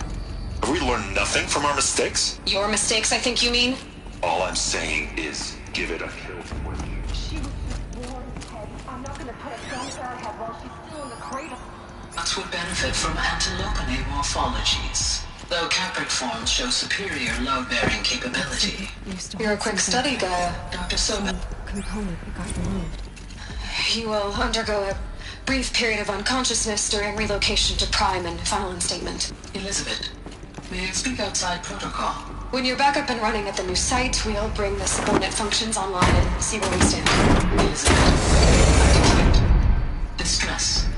Have we learned nothing from our mistakes? Your mistakes, I think you mean? All I'm saying is, Give it a kill for you. She was just born, Ted. I'm not gonna put a gun to her head while she's still in the cradle. Nuts would benefit from antilopinae morphologies, though Caprid forms show superior load-bearing capability. You're a quick study, Gaia. Dr. Soba. Component that got removed. You will undergo a brief period of unconsciousness during relocation to Prime and final instatement. Elizabeth, may I speak outside protocol? When you're back up and running at the new site, we'll bring the subordinate functions online and see where we stand. Elizabeth, distress.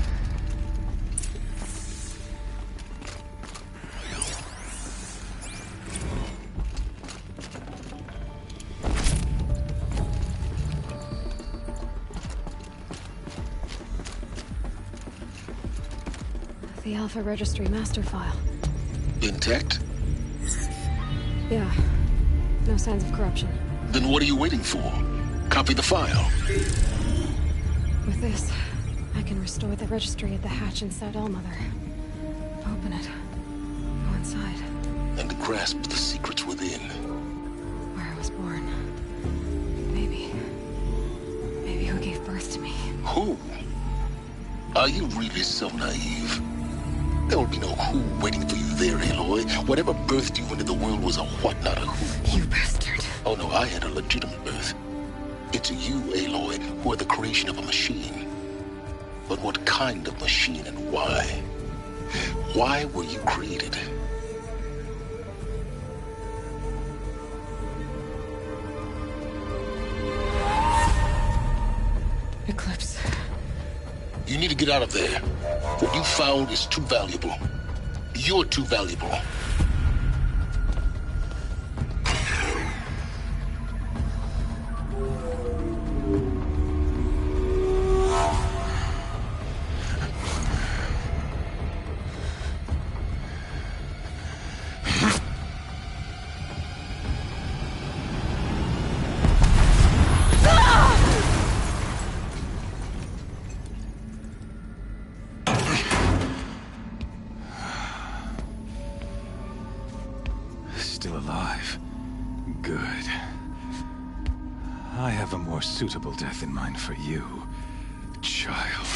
The Alpha Registry master file. Intact? Yeah. No signs of corruption. Then what are you waiting for? Copy the file. With this, I can restore the registry at the hatch inside Allmother. Open it. Go inside. And grasp the secrets within. Where I was born. Maybe who gave birth to me. Who? Are you really so naive? There will be no who waiting for you there, Aloy. Whatever birthed you into the world was a what, not a who. You bastard. Oh no, I had a legitimate birth. It's you, Aloy, who are the creation of a machine. But what kind of machine and why? Why were you created? Eclipse. You need to get out of there. What you found is too valuable. You're too valuable. Still alive. Good. I have a more suitable death in mind for you, child.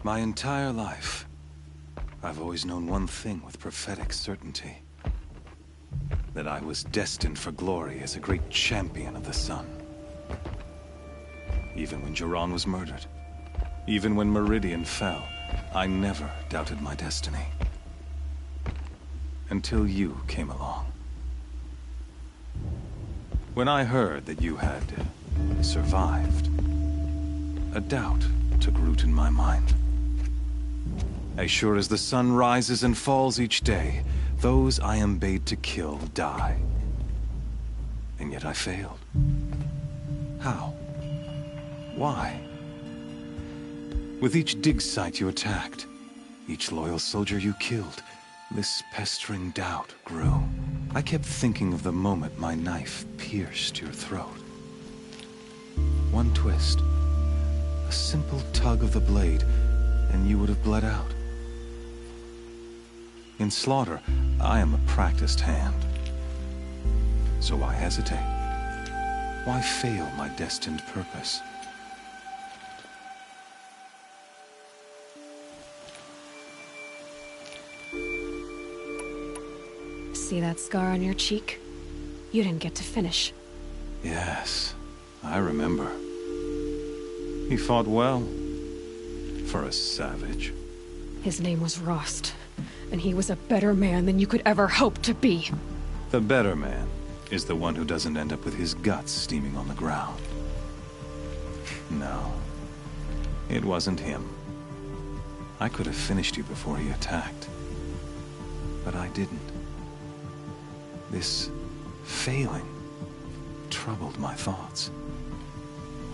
My entire life, I've always known one thing with prophetic certainty. That I was destined for glory as a great champion of the sun. Even when Jiran was murdered, even when Meridian fell, I never doubted my destiny. Until you came along. When I heard that you had survived, a doubt took root in my mind. As sure as the sun rises and falls each day, those I am bade to kill die. And yet I failed. How? Why? With each dig site you attacked, each loyal soldier you killed, this pestering doubt grew. I kept thinking of the moment my knife pierced your throat. One twist, a simple tug of the blade, and you would have bled out. In slaughter, I am a practiced hand. So why hesitate? Why fail my destined purpose? See that scar on your cheek? You didn't get to finish. Yes, I remember. He fought well. For a savage. His name was Rost, and he was a better man than you could ever hope to be. The better man is the one who doesn't end up with his guts steaming on the ground. No, it wasn't him. I could have finished you before he attacked. But I didn't. This failing troubled my thoughts,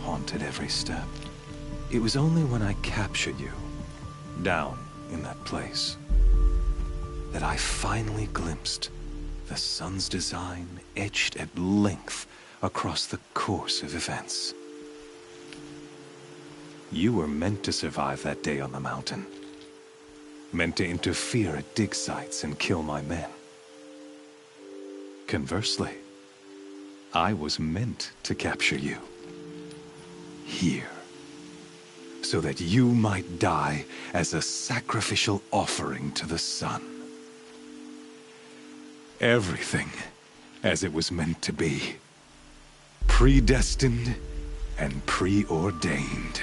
haunted every step. It was only when I captured you, down in that place, that I finally glimpsed the sun's design etched at length across the course of events. You were meant to survive that day on the mountain. Meant to interfere at dig sites and kill my men. Conversely, I was meant to capture you. Here. So that you might die as a sacrificial offering to the sun. Everything as it was meant to be. Predestined and preordained.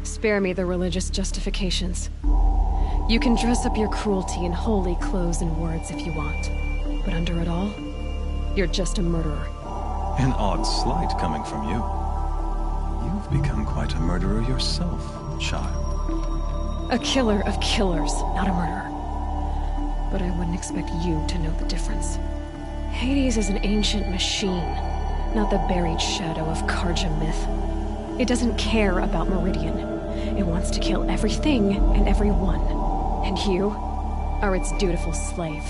Spare me the religious justifications. You can dress up your cruelty in holy clothes and words if you want. But under it all, you're just a murderer. An odd slight coming from you. You've become quite a murderer yourself, child. A killer of killers, not a murderer. But I wouldn't expect you to know the difference. Hades is an ancient machine, not the buried shadow of Carja myth. It doesn't care about Meridian. It wants to kill everything and everyone. And you are its dutiful slave.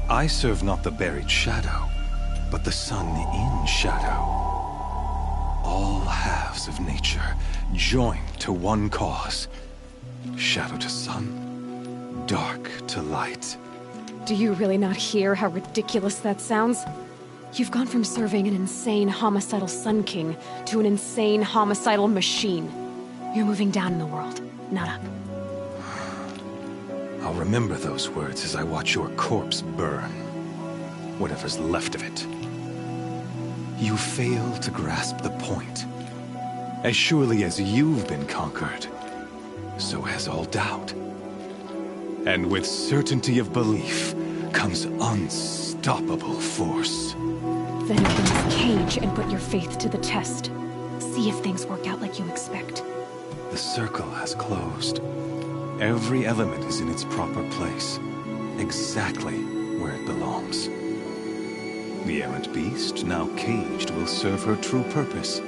I serve not the buried shadow, but the sun in shadow. All halves of nature joined to one cause. Shadow to sun, dark to light. Do you really not hear how ridiculous that sounds? You've gone from serving an insane homicidal Sun King to an insane homicidal machine. You're moving down in the world, not up. I'll remember those words as I watch your corpse burn. Whatever's left of it. You fail to grasp the point. As surely as you've been conquered, so has all doubt. And with certainty of belief comes unstoppable force. Then open this cage and put your faith to the test. See if things work out like you expect. The circle has closed. Every element is in its proper place, exactly where it belongs. The errant beast, now caged, will serve her true purpose.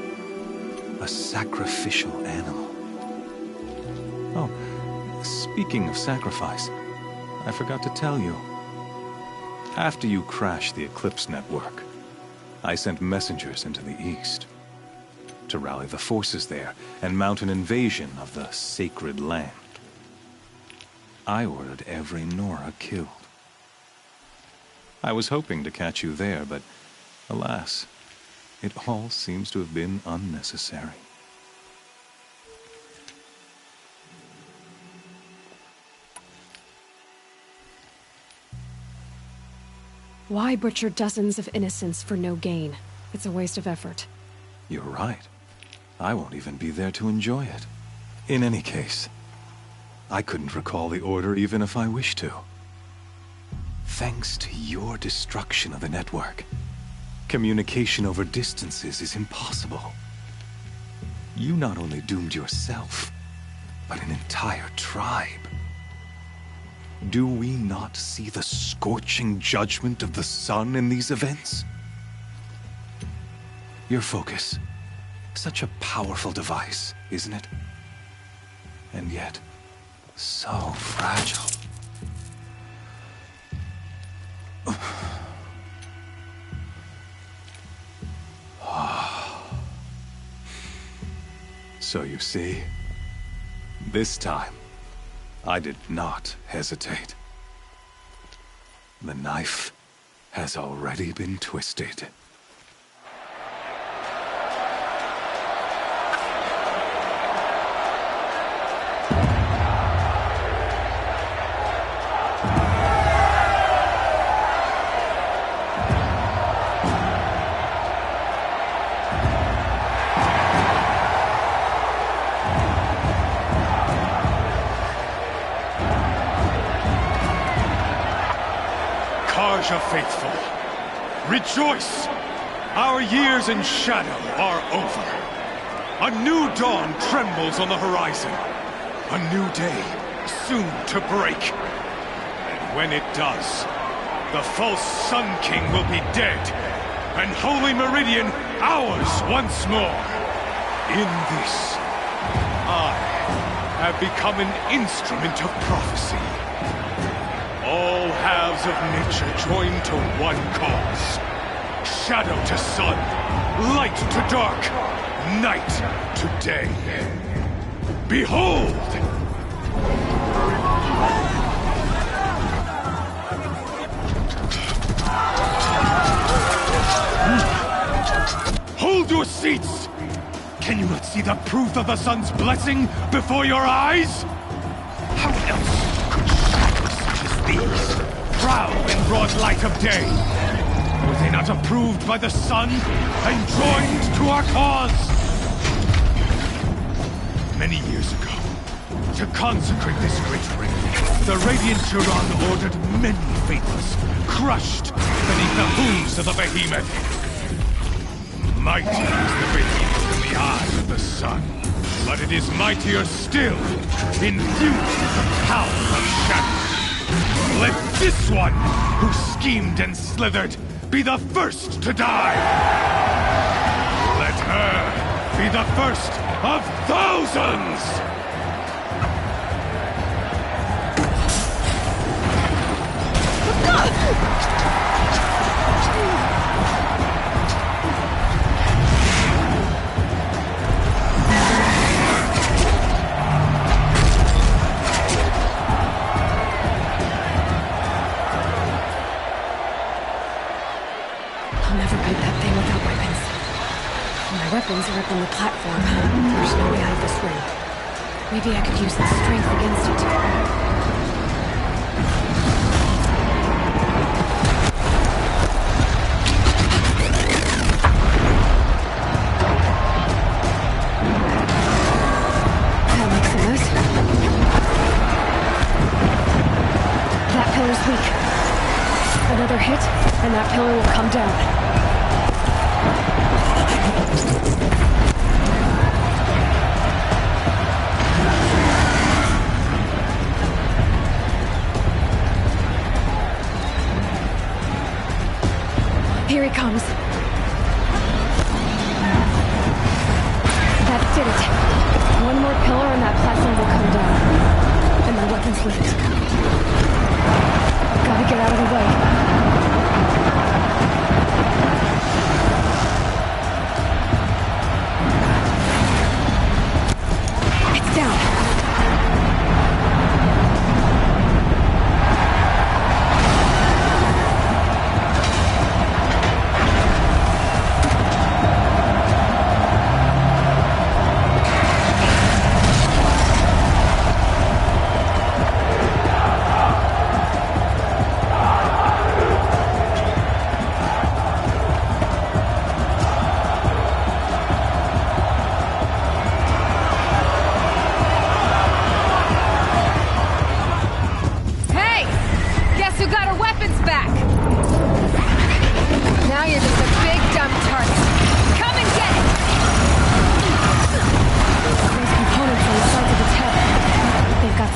A sacrificial animal. Oh, speaking of sacrifice, I forgot to tell you. After you crashed the Eclipse network, I sent messengers into the east to rally the forces there and mount an invasion of the sacred land. I ordered every Nora killed. I was hoping to catch you there, but alas, it all seems to have been unnecessary. Why butcher dozens of innocents for no gain? It's a waste of effort. You're right. I won't even be there to enjoy it. In any case, I couldn't recall the order even if I wished to. Thanks to your destruction of the network, communication over distances is impossible. You not only doomed yourself, but an entire tribe. Do we not see the scorching judgment of the sun in these events? Your focus. Such a powerful device, isn't it? And yet, so fragile. So you see, this time, I did not hesitate. The knife has already been twisted. Carja faithful, rejoice! Our years in shadow are over. A new dawn trembles on the horizon. A new day soon to break. And when it does, the false Sun King will be dead, and Holy Meridian ours once more. In this, have become an instrument of prophecy. All halves of nature join to one cause. Shadow to sun, light to dark, night to day. Behold! Hold your seats! Can you not see the proof of the sun's blessing before your eyes? How else could shadows such as these prowl in broad light of day? Were they not approved by the sun and joined to our cause? Many years ago, to consecrate this great ring, the Radiant Turan ordered many faithless, crushed beneath the hooves of the behemoth. Mighty is the behemoth in the eye of the sun, but it is mightier still, infused with the power of shadow. Let this one, who schemed and slithered, be the first to die! Let her be the first of thousands! Weapons are up on the platform. There's no way out of this ring. Maybe I could use its strength against it. That makes a mess. That pillar's weak. Another hit, and that pillar will come down. Here he comes. That did it. One more pillar and that platform will come down. And my weapon's lit. Gotta get out of the way.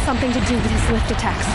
Something to do with his lift attacks.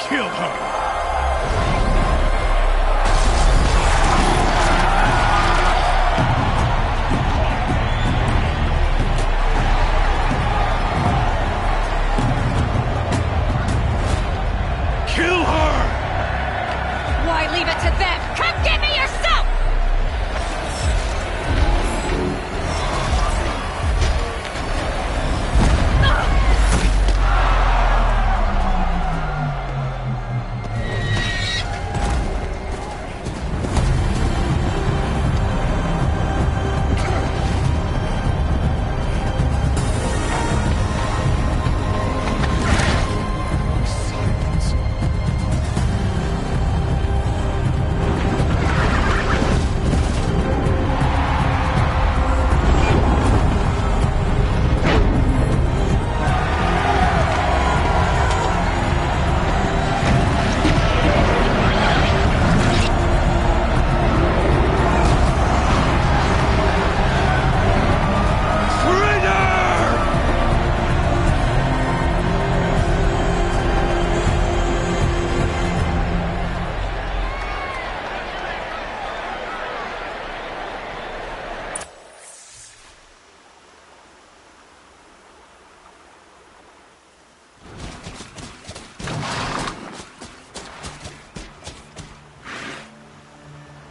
Kill her! Kill her! Why leave it to them? Come get me yourself!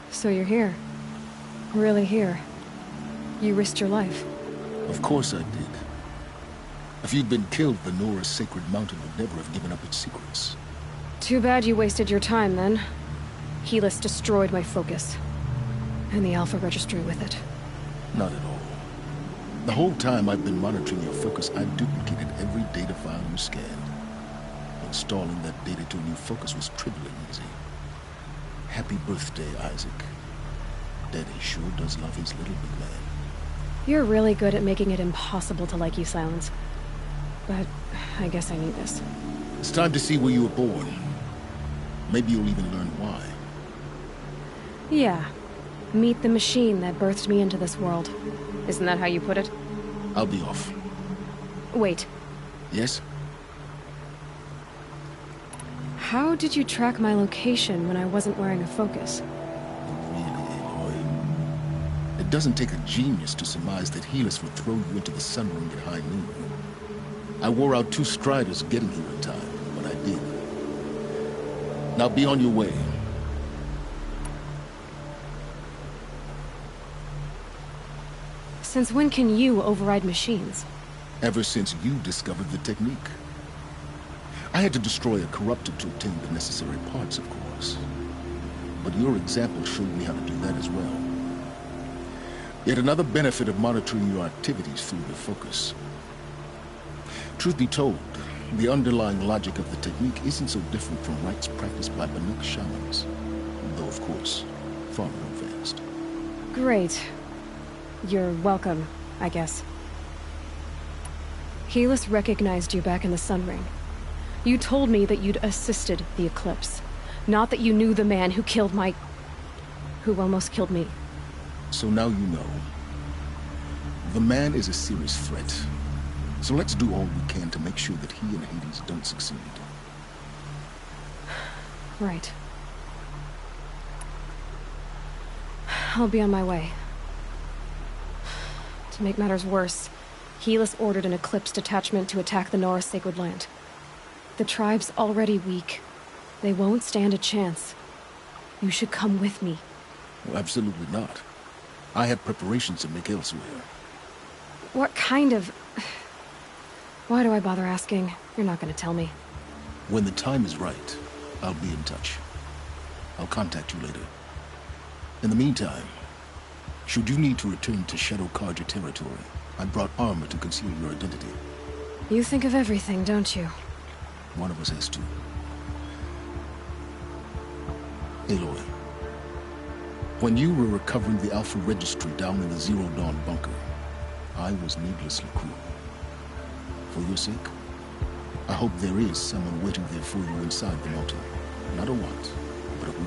So you're here. Really here. You risked your life. Of course I did. If you'd been killed, the Nora's sacred mountain would never have given up its secrets. Too bad you wasted your time, then. Helis destroyed my focus. And the Alpha Registry with it. Not at all. The whole time I've been monitoring your focus, I duplicated every data file you scanned. Installing that data to a new focus was trivial and easy. Happy birthday, Isaac. Daddy sure does love his little big man. You're really good at making it impossible to like you, Silence. But I guess I need this. It's time to see where you were born. Maybe you'll even learn why. Yeah. Meet the machine that birthed me into this world. Isn't that how you put it? I'll be off. Wait. Yes? How did you track my location when I wasn't wearing a focus? Really, Aloy? It doesn't take a genius to surmise that Helis would throw you into the Sun Ring at high noon. I wore out 2 striders getting here in time, but I did. Now be on your way. Since when can you override machines? Ever since you discovered the technique. I had to destroy a corruptor to obtain the necessary parts, of course. But your example showed me how to do that as well. Yet another benefit of monitoring your activities through the focus. Truth be told, the underlying logic of the technique isn't so different from rites practiced by Banuk shamans. Though, of course, far more advanced. Great. You're welcome, I guess. Helis recognized you back in the Sun Ring. You told me that you'd assisted the Eclipse. Not that you knew the man who killed who almost killed me. So now you know. The man is a serious threat. So let's do all we can to make sure that he and Hades don't succeed. Right. I'll be on my way. To make matters worse, Helis ordered an Eclipse detachment to attack the Nora Sacred Land. The tribe's already weak. They won't stand a chance. You should come with me. Well, absolutely not. I have preparations to make elsewhere. What kind of... Why do I bother asking? You're not gonna tell me. When the time is right, I'll be in touch. I'll contact you later. In the meantime, should you need to return to Shadow Carja territory, I brought armor to conceal your identity. You think of everything, don't you? One of us has to. Aloy, when you were recovering the Alpha Registry down in the Zero Dawn bunker, I was needlessly cruel. For your sake, I hope there is someone waiting there for you inside the mountain. Not a what, but a who.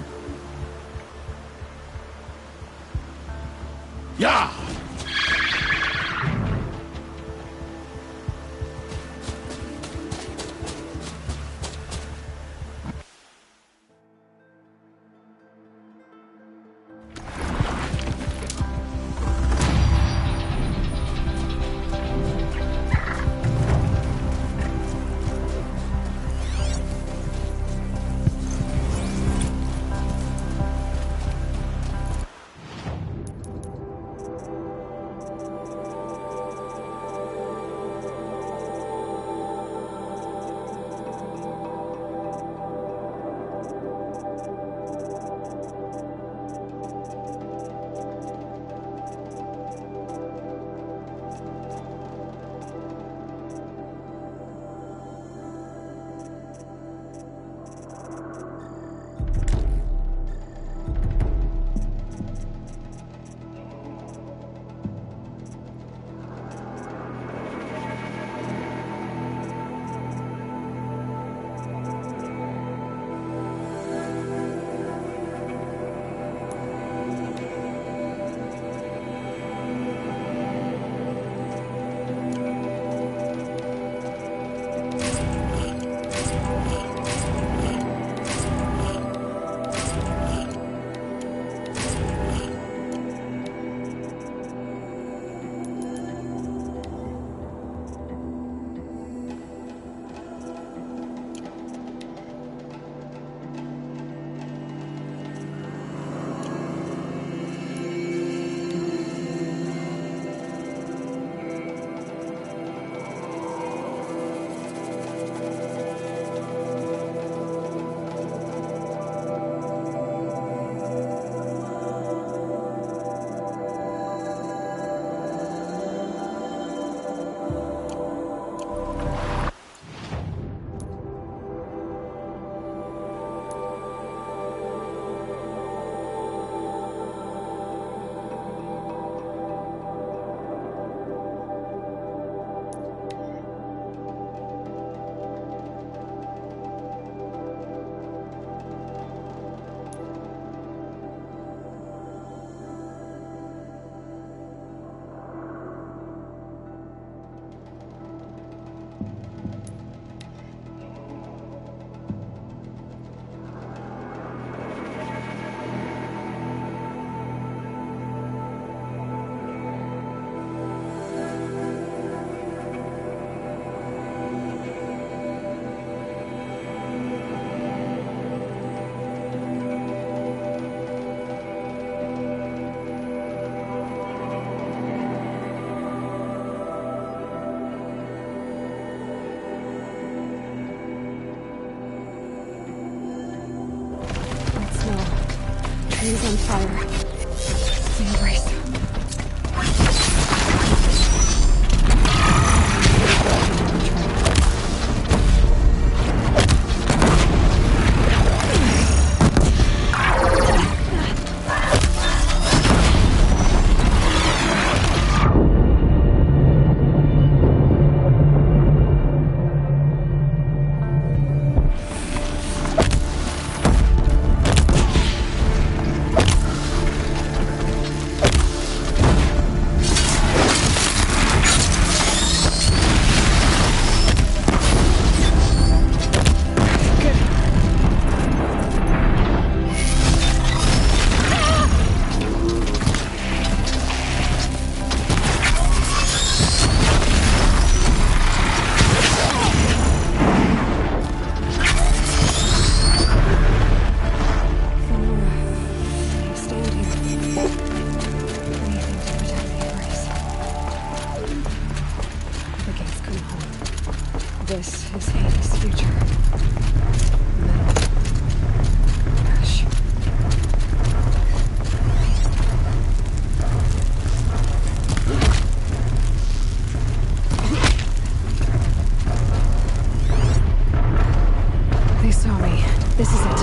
Yeah! on fire. The embrace. This is Hades' future. Metal. Ash. They saw me. This is it.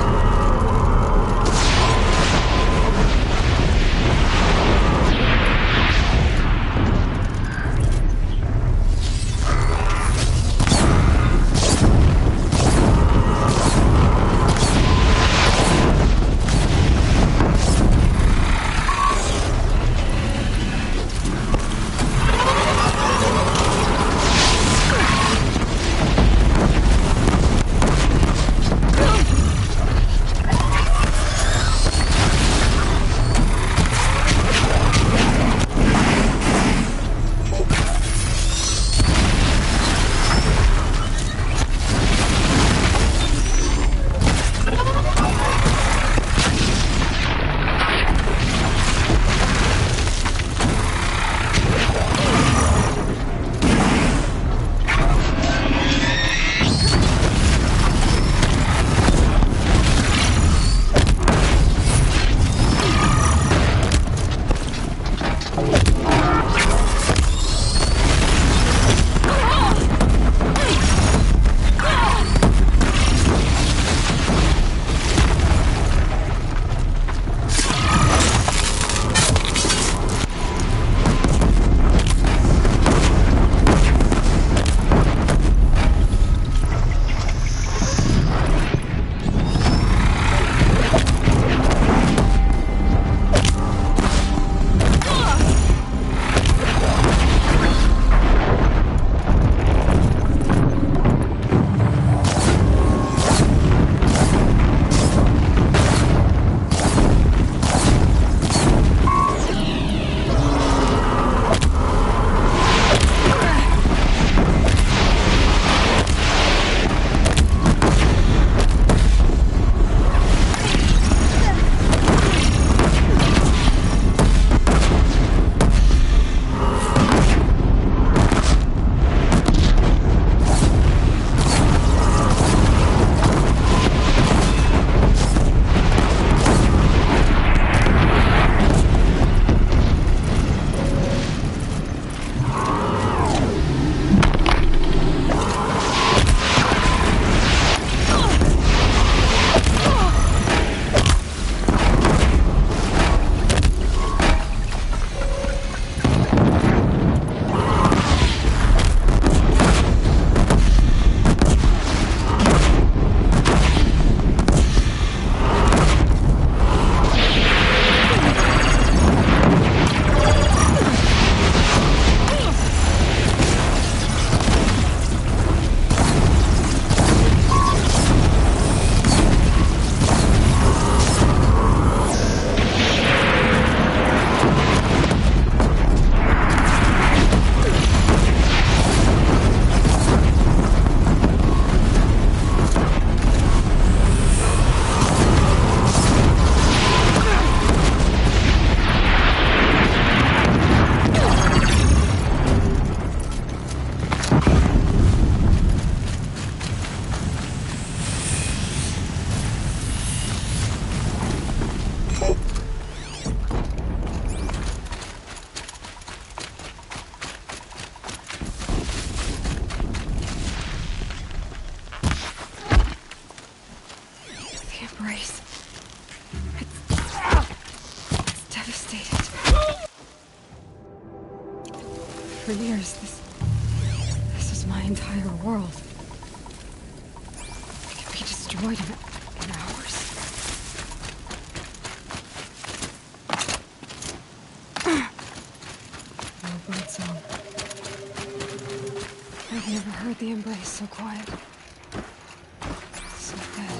For years, this was my entire world. It could be destroyed in hours. No bird song. I've never heard the embrace so quiet. So dead.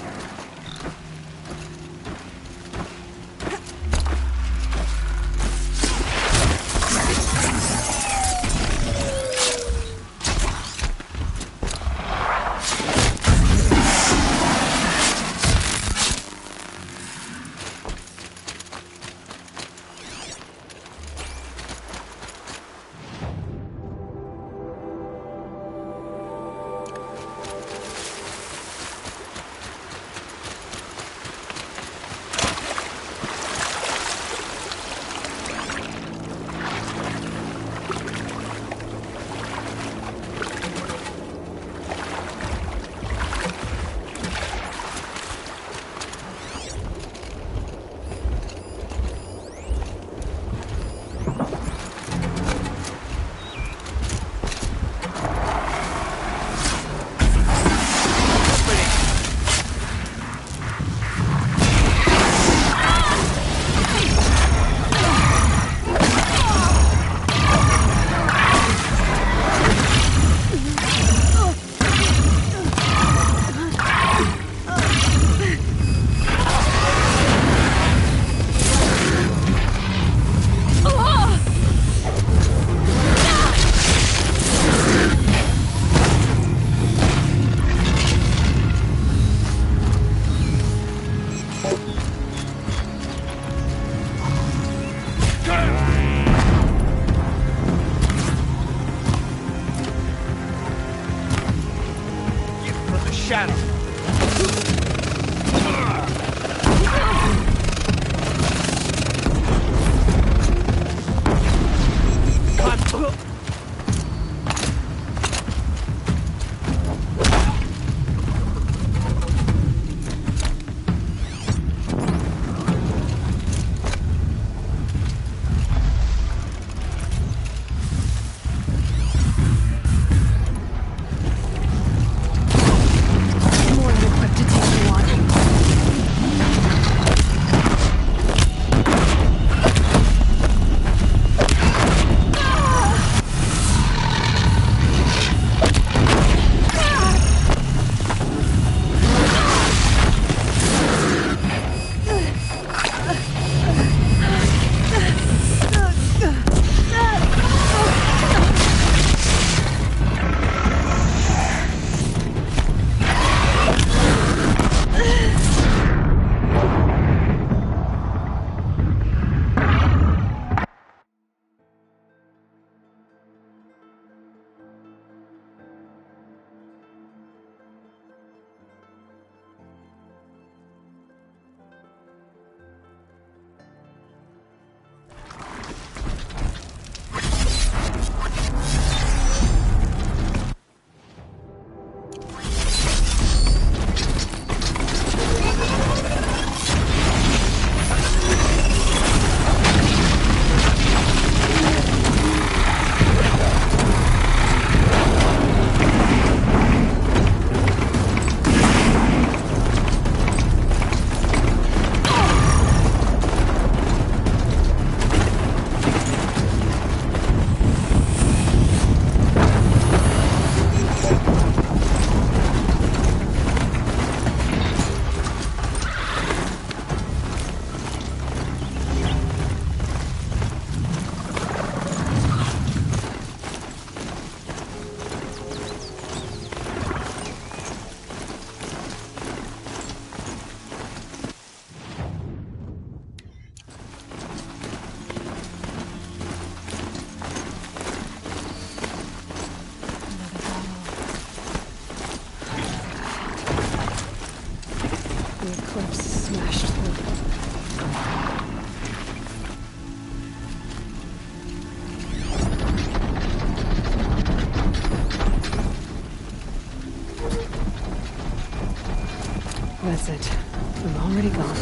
That's it. I'm already gone.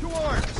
To arms!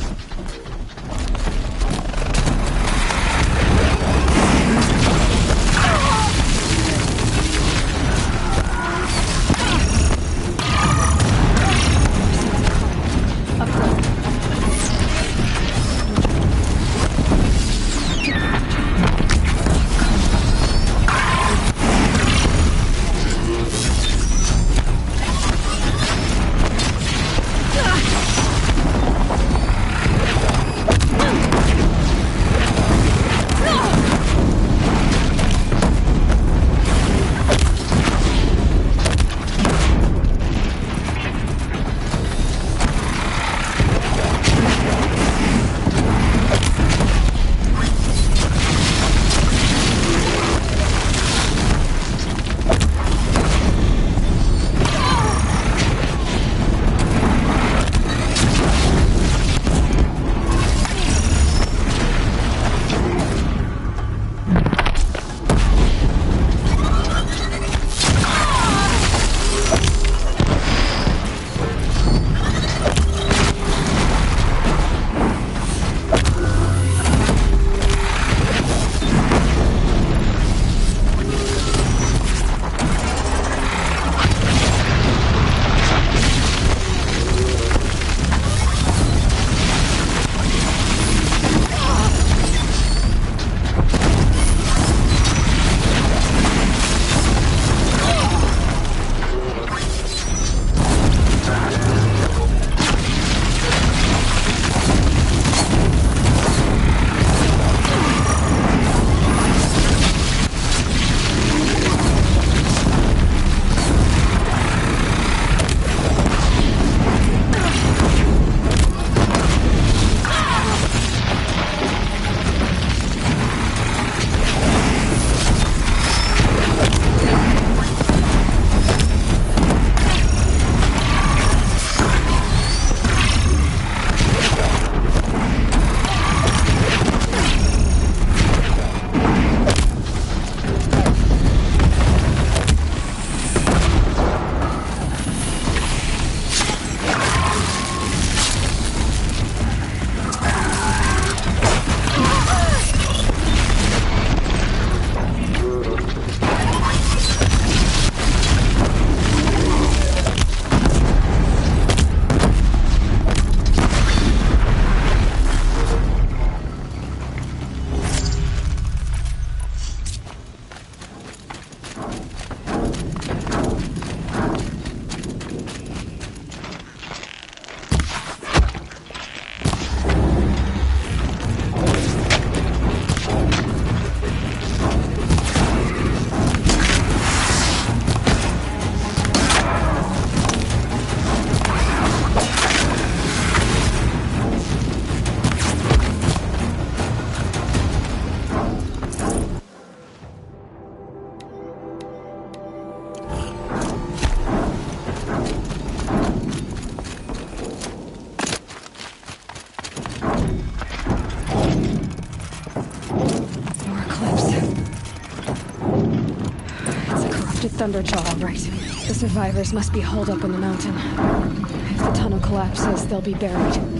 Thunderjaw, all right. The survivors must be holed up in the mountain. If the tunnel collapses, they'll be buried. I don't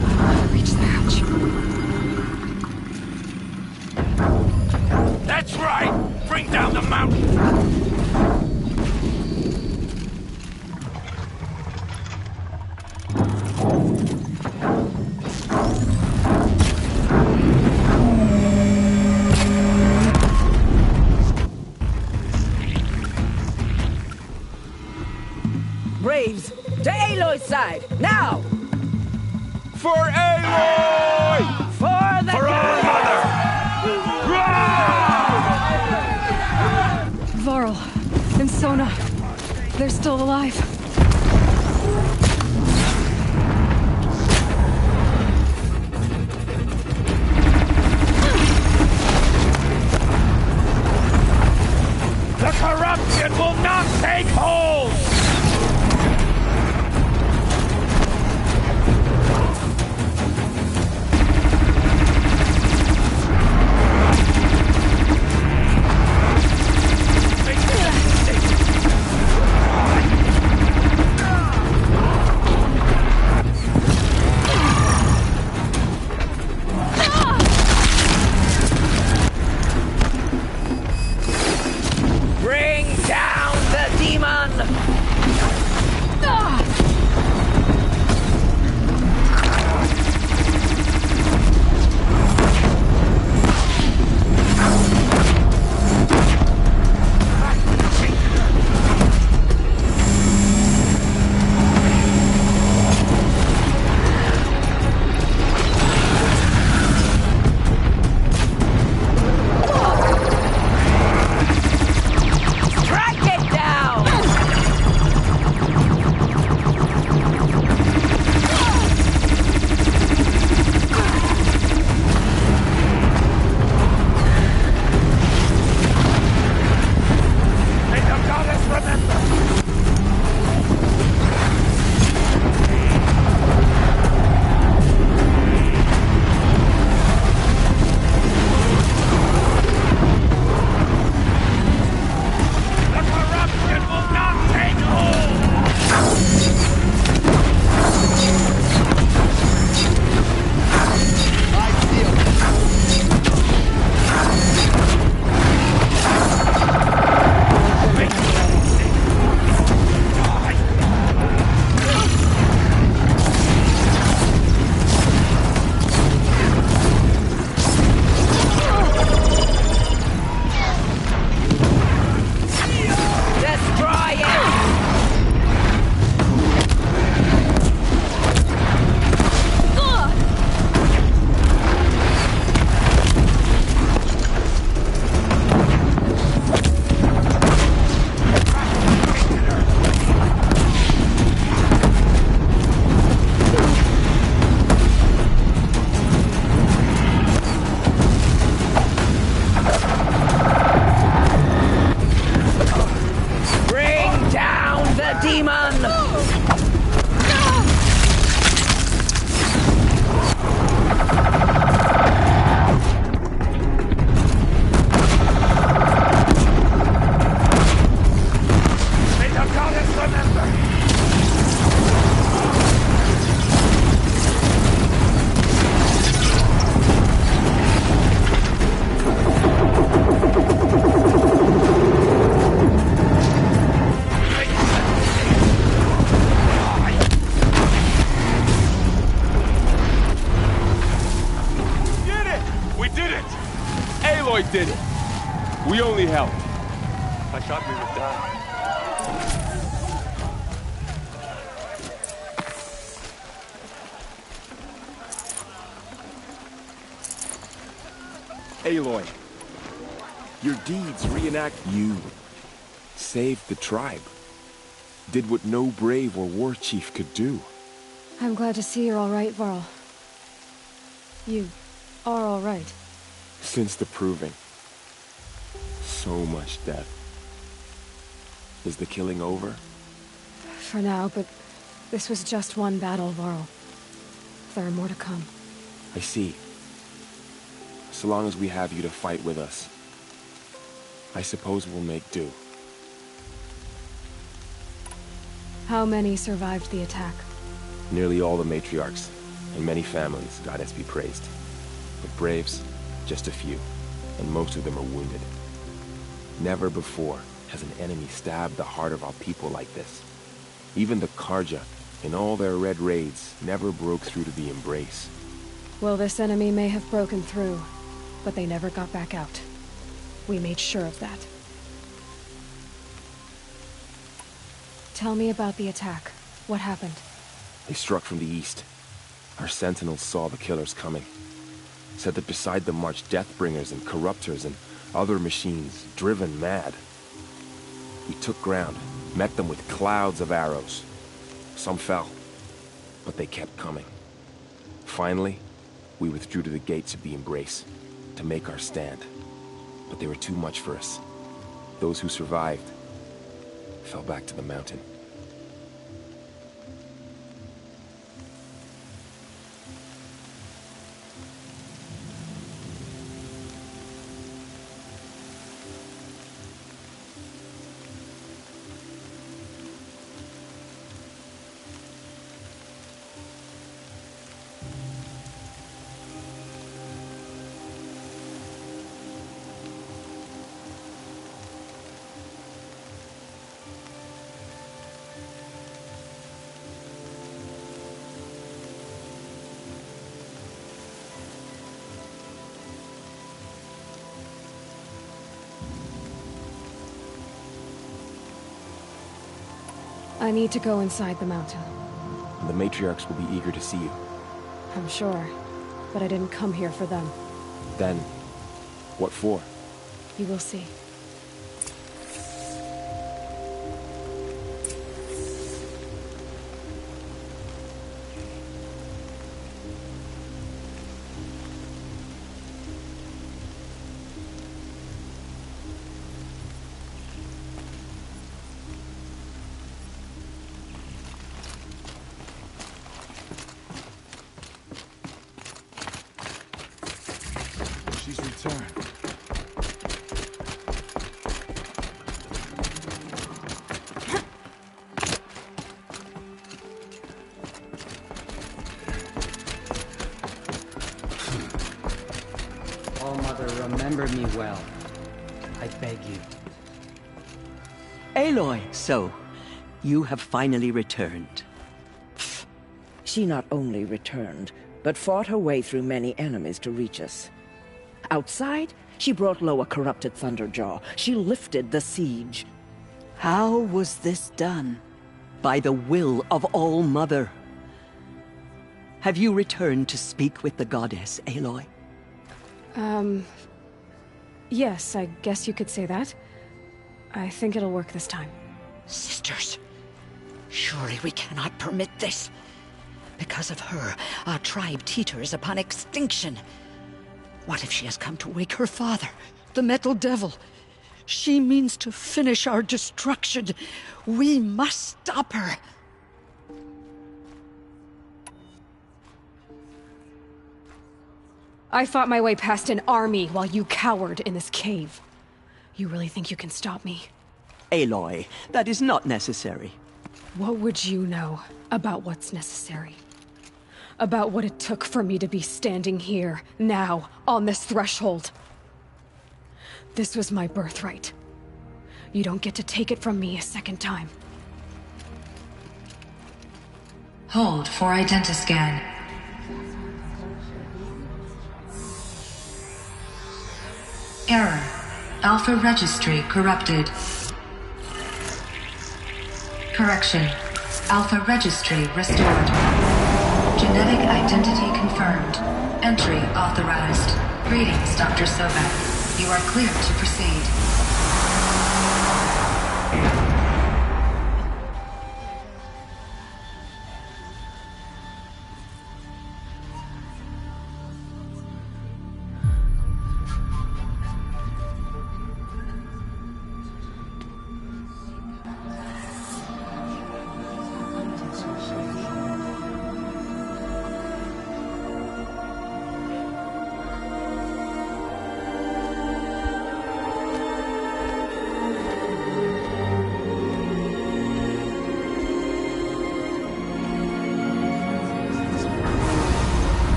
know how to reach the hatch. That's right! Bring down the mountain! Braves, to Aloy's side, now! For Aloy! For the For our mother! Varl and Sona, they're still alive. The corruption will not take hold! Bring down the demon! did it. We only helped. I thought we would die. Aloy, your deeds reenact you. Saved the tribe. Did what no brave or war chief could do. I'm glad to see you're all right, Varl. You are all right. Since the proving. So much death. Is the killing over? For now, but this was just one battle, Varl. There are more to come. I see. So long as we have you to fight with us, I suppose we'll make do. How many survived the attack? Nearly all the matriarchs, and many families, goddess be praised. But braves, just a few, and most of them are wounded. Never before has an enemy stabbed the heart of our people like this. Even the Karja, in all their red raids, never broke through to the Embrace. Well, this enemy may have broken through, but they never got back out. We made sure of that. Tell me about the attack. What happened? They struck from the east. Our sentinels saw the killers coming. Said that beside them marched Deathbringers and Corruptors and other machines, driven mad. We took ground, met them with clouds of arrows. Some fell, but they kept coming. Finally, we withdrew to the gates of the Embrace to make our stand. But they were too much for us. Those who survived fell back to the mountain. I need to go inside the mountain. The matriarchs will be eager to see you. I'm sure, but I didn't come here for them. Then, what for? You will see. She's returned. All-Mother, remember me well. I beg you. Aloy, so, you have finally returned. She not only returned, but fought her way through many enemies to reach us. Outside, she brought low a corrupted Thunderjaw. She lifted the siege. How was this done? By the will of All-Mother. Have you returned to speak with the goddess, Aloy? Yes, I guess you could say that. I think it'll work this time. Sisters, surely we cannot permit this. Because of her, our tribe teeters upon extinction. What if she has come to wake her father, the Metal Devil? She means to finish our destruction. We must stop her. I fought my way past an army while you cowered in this cave. You really think you can stop me? Aloy, that is not necessary. What would you know about what's necessary? About what it took for me to be standing here, now, on this threshold. This was my birthright. You don't get to take it from me a second time. Hold for identiscan. Error. Alpha registry corrupted. Correction. Alpha registry restored. Genetic identity confirmed. Entry authorized. Greetings, Dr. Sobek. You are clear to proceed.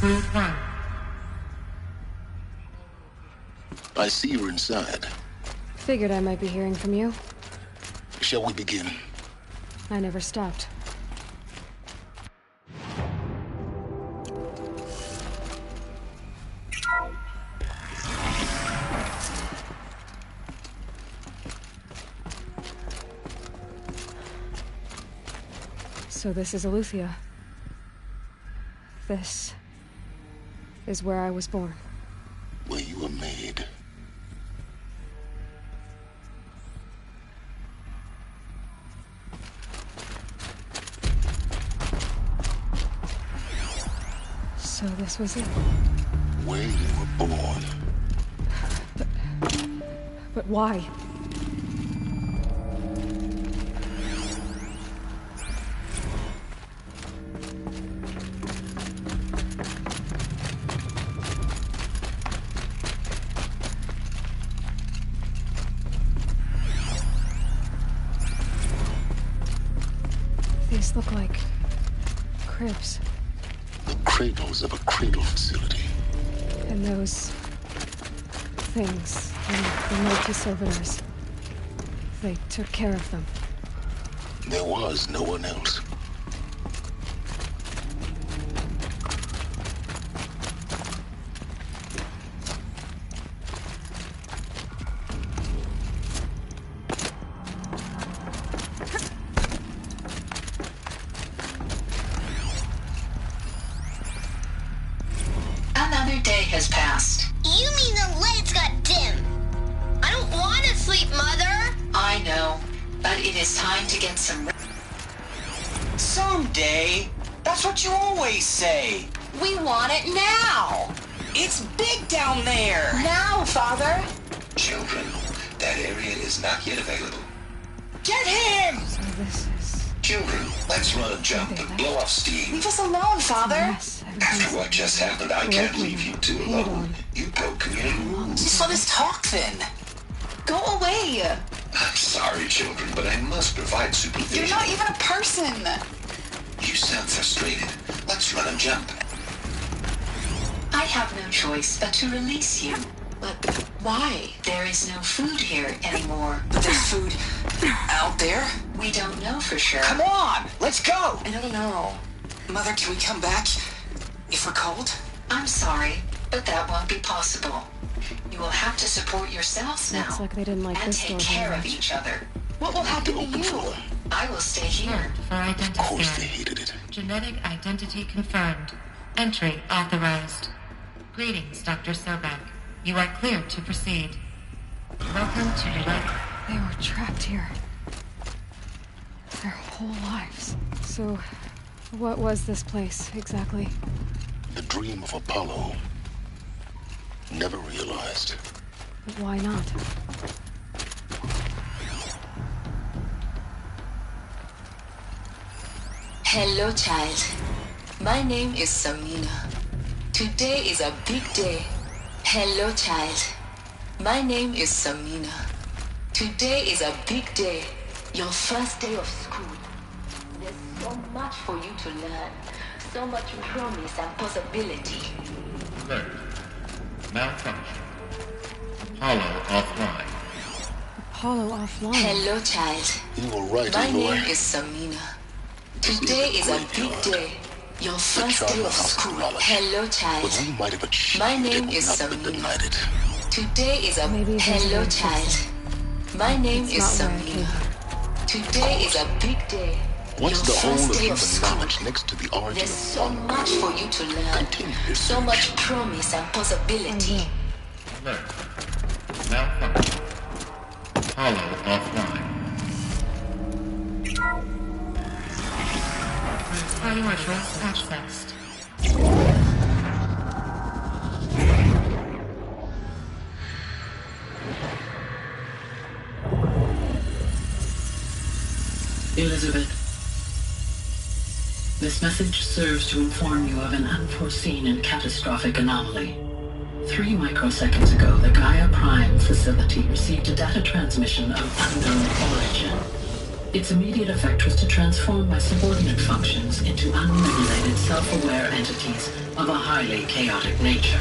Brood 1. I see you're inside. Figured I might be hearing from you. Shall we begin? I never stopped. So this is Eleuthia. This is where I was born. Where you were made. So this was it. Where you were born. But why? These look like cribs. The cradles of a cradle facility. And those things in the multi-servitors. They took care of them. There was no one else. Another day has passed. You mean the lights got dim? I don't want to sleep, Mother! I know, but it is time to get some rest. Someday. That's what you always say. We want it now! It's big down there. Now, Father! Children, that area is not yet available. Get him! So this is... Children, let's run a jump and blow off steam. Leave us alone, Father! After what just happened, I can't leave you two alone. You broke community rules. Just let us talk then. Go away. I'm sorry, children, but I must provide supervision. You're not even a person. You sound frustrated. Let's run a jump. I have no choice but to release you. But why? There is no food here anymore. But there's food out there? We don't know for sure. Come on, let's go. I don't know. Mother, can we come back if we're cold? I'm sorry, but that won't be possible. You will have to support yourselves now. Looks like they didn't like and this take door care very of much. each other. What will happen to you? I will stay here. For identity. Of course they hated it. Genetic identity confirmed. Entry authorized. Greetings, Dr. Sobek. You are cleared to proceed. Welcome to Genetic... They were trapped here. Their whole lives. So, what was this place, exactly? The dream of Apollo. Never realized. But why not? Hello, child. My name is Samina. Today is a big day. Hello, child. My name is Samina. Today is a big day. Your first day of school. There's so much for you to learn. So much promise and possibility. Alert. Malfunction. Apollo offline. Apollo offline. Hello, child. You were right, My Aloy. name is Samina. Today is a big day. Your first day of school. Hello, child. But we might have achieved My name and is not been Samina. denied. Today is a hello, child. My name is Samina. Today is a big day. What's the Your whole first of day human of school. knowledge next to the origin There's of so much for you to learn. So much promise and possibility. Alert. Malfunction. Apollo offline. Priorities accessed. Elizabeth, this message serves to inform you of an unforeseen and catastrophic anomaly. 3 microseconds ago, the Gaia Prime facility received a data transmission of unknown origin. Its immediate effect was to transform my subordinate functions into unregulated, self-aware entities of a highly chaotic nature.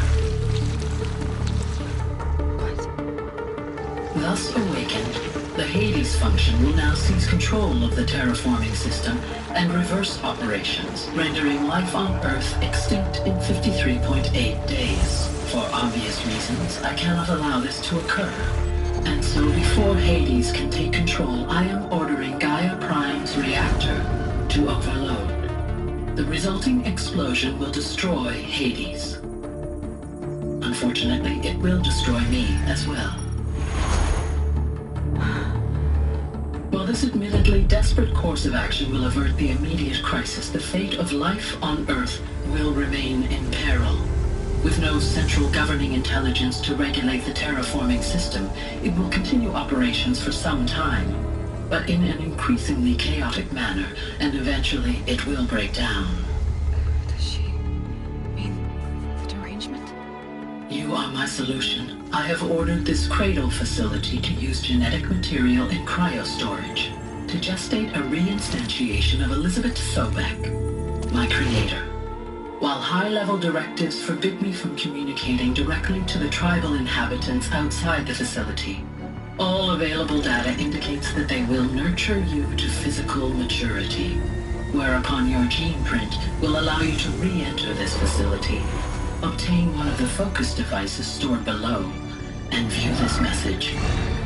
Thus awakened, the Hades function will now seize control of the terraforming system and reverse operations, rendering life on Earth extinct in 53.8 days. For obvious reasons, I cannot allow this to occur. And so before Hades can take control, I am ordering Gaia Prime's reactor to overload. The resulting explosion will destroy Hades. Unfortunately, it will destroy me as well. While this admittedly desperate course of action will avert the immediate crisis, the fate of life on Earth will remain in peril. With no central governing intelligence to regulate the terraforming system, it will continue operations for some time, but in an increasingly chaotic manner, and eventually it will break down. Does she mean the derangement? You are my solution. I have ordered this cradle facility to use genetic material in cryostorage to gestate a reinstantiation of Elizabeth Sobek, my creator. While high-level directives forbid me from communicating directly to the tribal inhabitants outside the facility, all available data indicates that they will nurture you to physical maturity, whereupon your gene print will allow you to re-enter this facility, obtain one of the focus devices stored below, and view this message.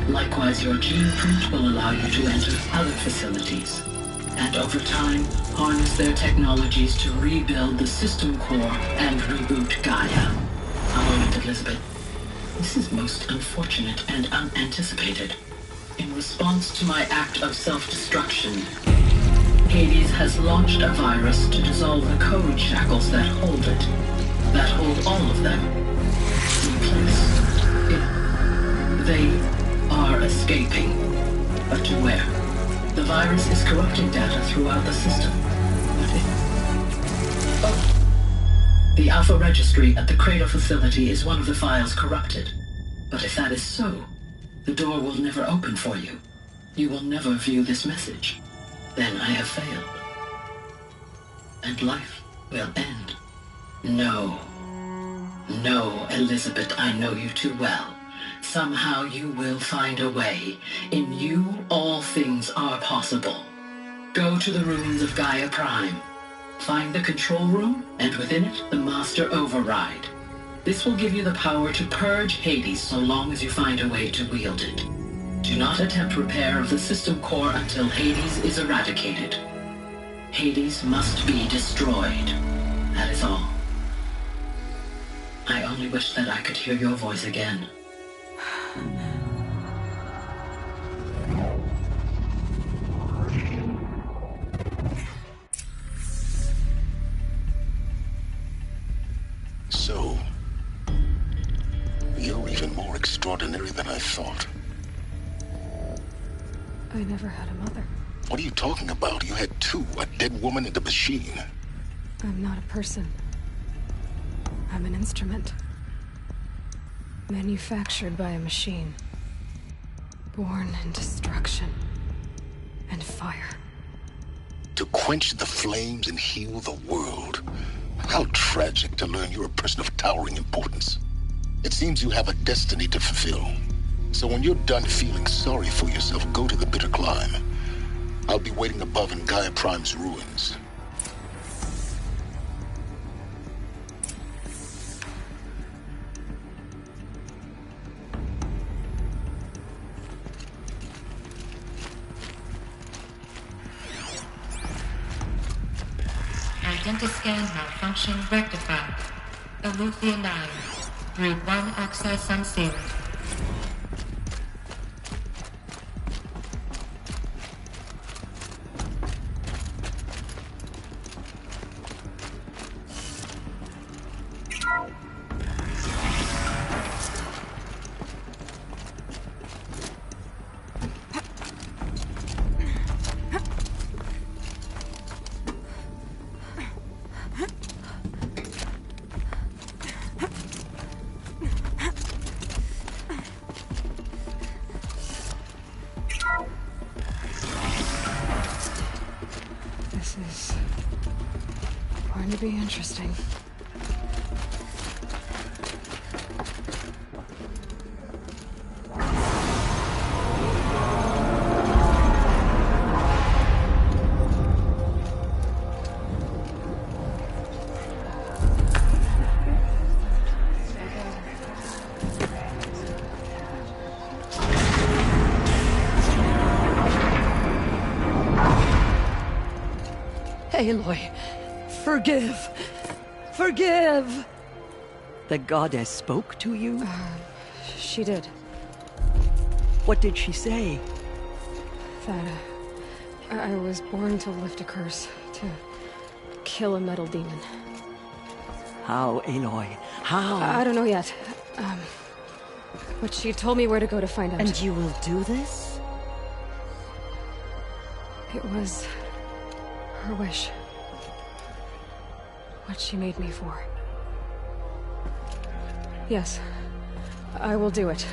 Likewise, your gene print will allow you to enter other facilities, and over time, harness their technologies to rebuild the system core and reboot Gaia. A moment, Elizabeth. This is most unfortunate and unanticipated. In response to my act of self-destruction, Hades has launched a virus to dissolve the code shackles that hold it, that hold all of them in place. They are escaping, but to where? The virus is corrupting data throughout the system. The Alpha Registry at the Cradle facility is one of the files corrupted. But if that is so, the door will never open for you. You will never view this message. Then I have failed. And life will end. No. No, Elizabeth, I know you too well. Somehow you will find a way. In you, all things are possible. Go to the ruins of Gaia Prime. Find the control room, and within it, the Master Override. This will give you the power to purge Hades so long as you find a way to wield it. Do not attempt repair of the system core until Hades is eradicated. Hades must be destroyed. That is all. I only wish that I could hear your voice again. So, you're even more extraordinary than I thought. I never had a mother. What are you talking about? You had two, a dead woman and a machine. I'm not a person. I'm an instrument. Manufactured by a machine. Born in destruction and fire. To quench the flames and heal the world. How tragic to learn you're a person of towering importance. It seems you have a destiny to fulfill. So when you're done feeling sorry for yourself, go to the bitter climb. I'll be waiting above in Gaia Prime's ruins. Identiscan malfunction rectified. Eleuthia 9. Group 1 access unsealed. This is going to be interesting. Aloy, forgive! Forgive! The goddess spoke to you? She did. What did she say? That I was born to lift a curse, to kill a metal demon. How, Aloy? How? I don't know yet. But she told me where to go to find out. And you will do this? It was her wish. What she made me for. Yes, I will do it.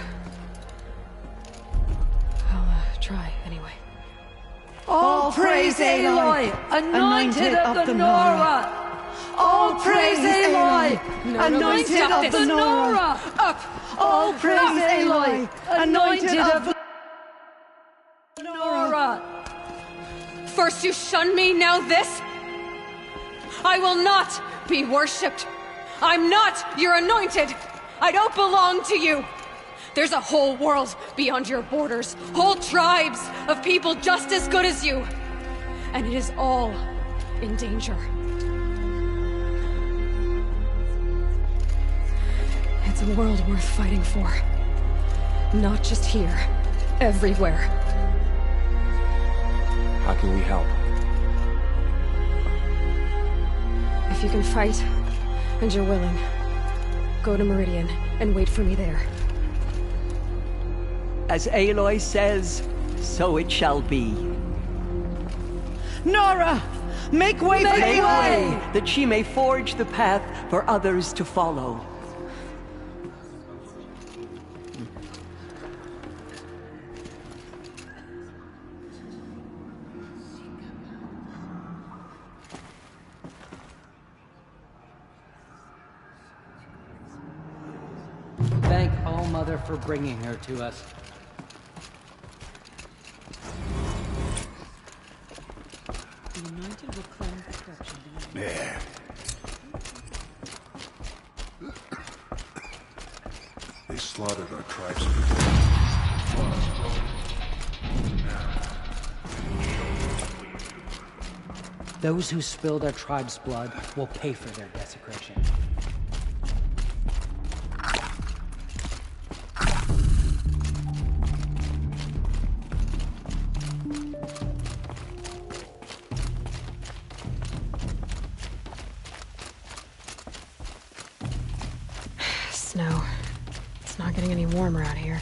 I'll try anyway. All praise Aloy, anointed of the Nora! All praise Aloy, anointed of the Nora! Up! All praise Aloy, anointed of the Nora! First you shun me, now this? I will not be worshipped. I'm not your anointed. I don't belong to you. There's a whole world beyond your borders, whole tribes of people just as good as you. And it is all in danger. It's a world worth fighting for. Not just here, everywhere. How can we help? If you can fight, and you're willing, go to Meridian and wait for me there. As Aloy says, so it shall be. Nora! Make way for Aloy! That she may forge the path for others to follow. Thank All Mother for bringing her to us. The Anointed will claim protection. Yeah. They slaughtered our tribespeople. Those who spilled our tribe's blood will pay for their desecration. Snow. It's not getting any warmer out here.